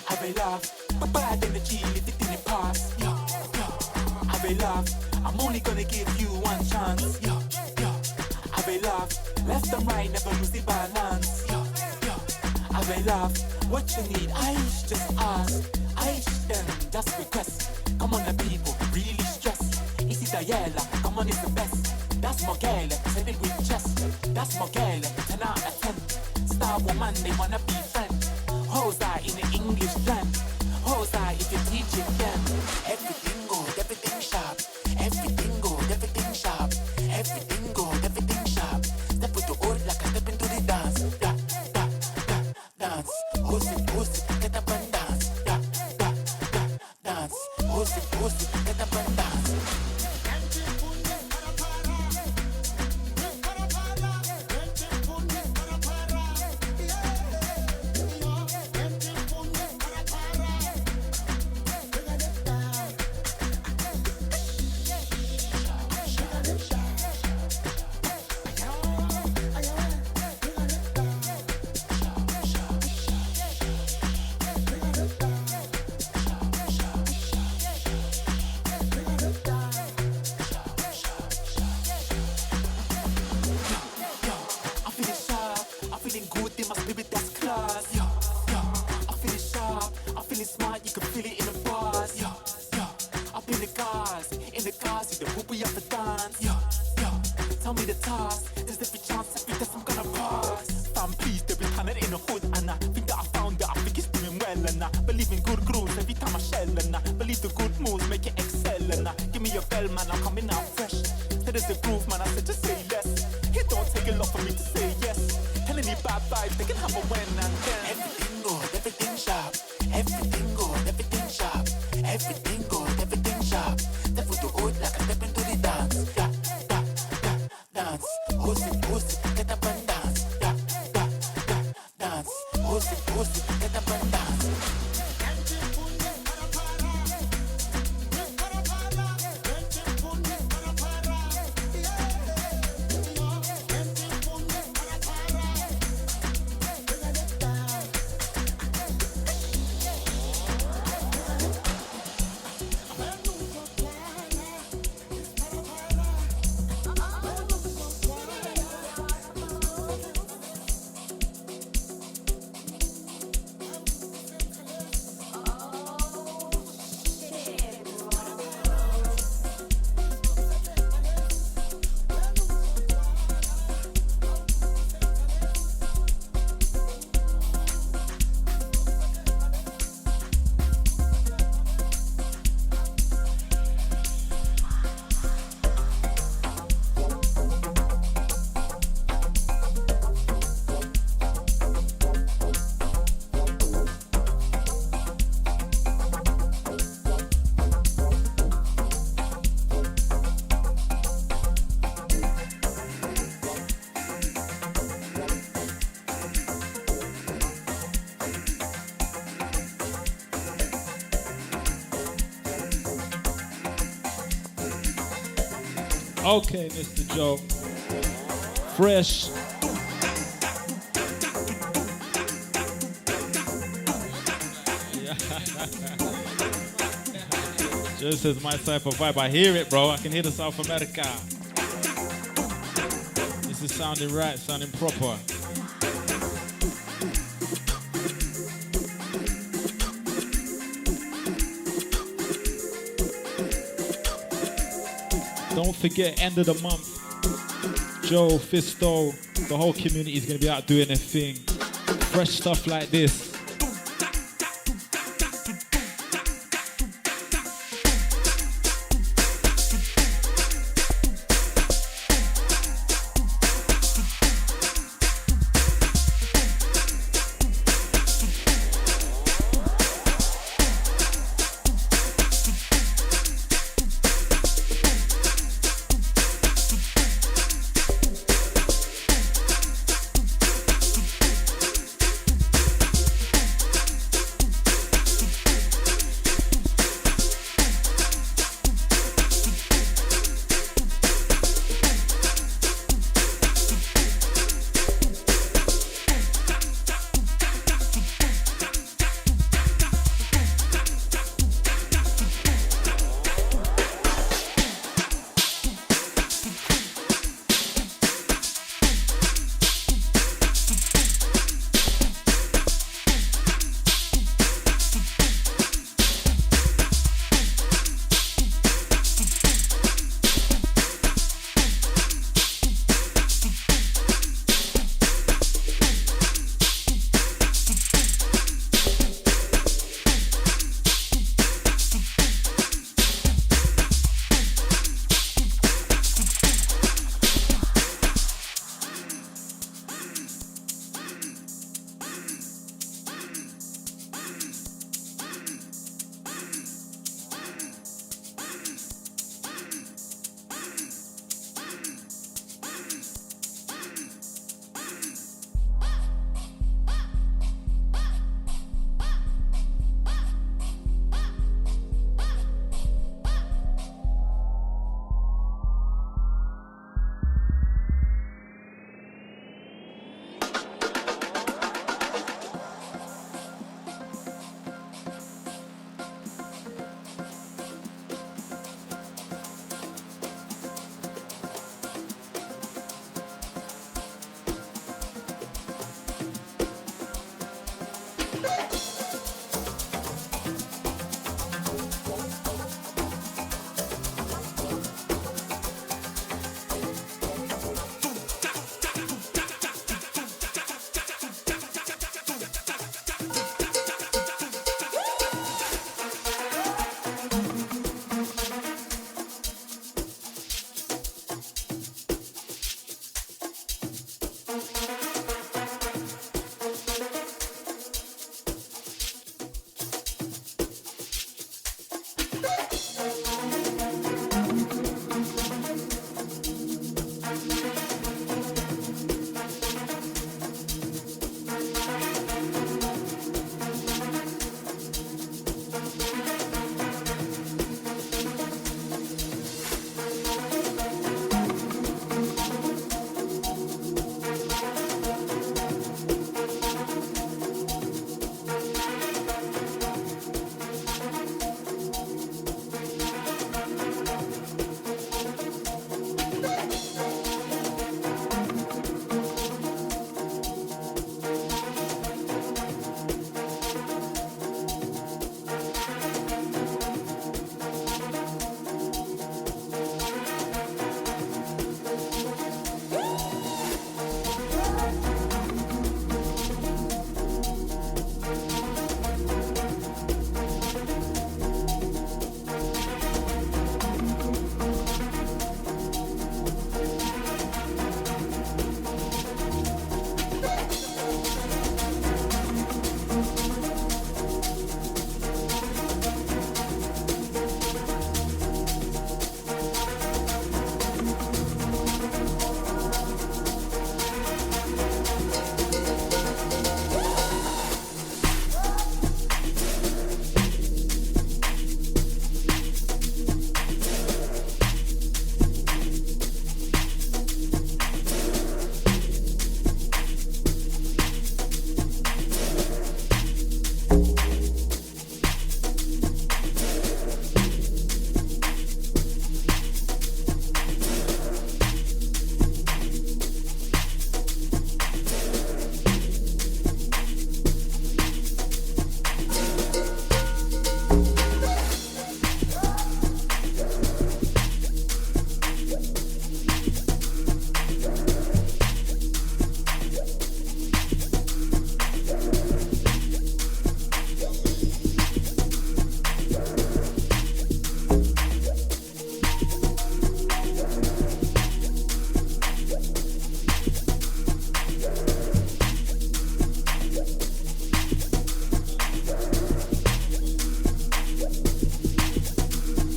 Have a laugh, but bad energy, leave it in the past. Have a laugh, I'm only gonna give you one chance. Have a laugh, left and right, never lose the balance. Have a laugh, what you need, I just ask. I them, just request. Come on the people, really stress. Is it Diana? Come on, it's the best. That's my girl, said it with chest. That's my girl, 10 out of 10. Star woman, they wanna be friends. How's that in the English land? How's that if you teach it them? Everything good, everything sharp. Everything good, everything sharp. Everything good, everything sharp. Step with the old like I step into the dance. Da, da, da, dance. Who's it, get up and dance. Da, da, da, dance. Who's it, get up and dance. Okay, Mr. Joe. Fresh. Just as my type of vibe. I hear it, bro. I can hear the South America. This is sounding right, sounding proper. Don't forget, end of the month, Joe, Fisto, the whole community is going to be out doing their thing. Fresh stuff like this.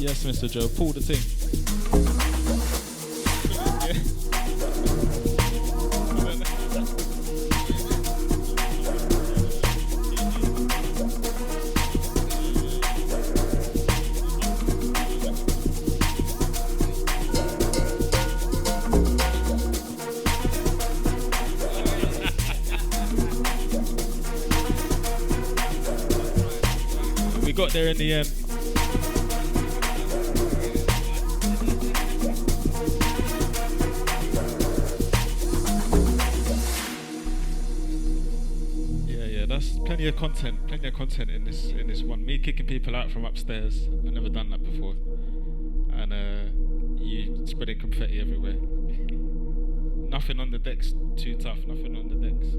Yes, Mr. Joe, pull the thing. We got there in the end. Yeah, that's plenty of content in this one. Me kicking people out from upstairs. I've never done that before. And you spreading confetti everywhere. Nothing on the decks too tough, nothing on the decks.